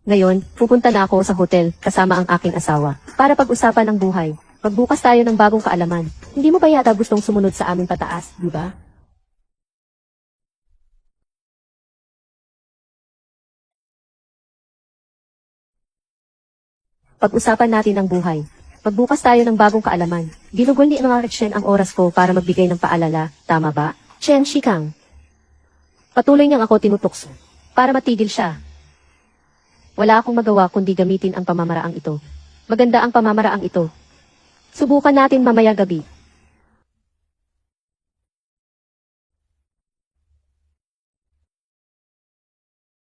Ngayon, pupunta na ako sa hotel kasama ang aking asawa para pag-usapan ang buhay. Magbukas tayo ng bagong kaalaman. Hindi mo ba yata gustong sumunod sa aming pataas, di ba? Pag-usapan natin ang buhay. Magbukas tayo ng bagong kaalaman. Ginugol ni mga Chen ang oras ko para magbigay ng paalala, tama ba? Chen Shikang. Patuloy niyang ako tinutokso. Para matigil siya. Wala akong magawa kundi gamitin ang pamamaraang ito. Maganda ang pamamaraang ito. Subukan natin mamaya gabi.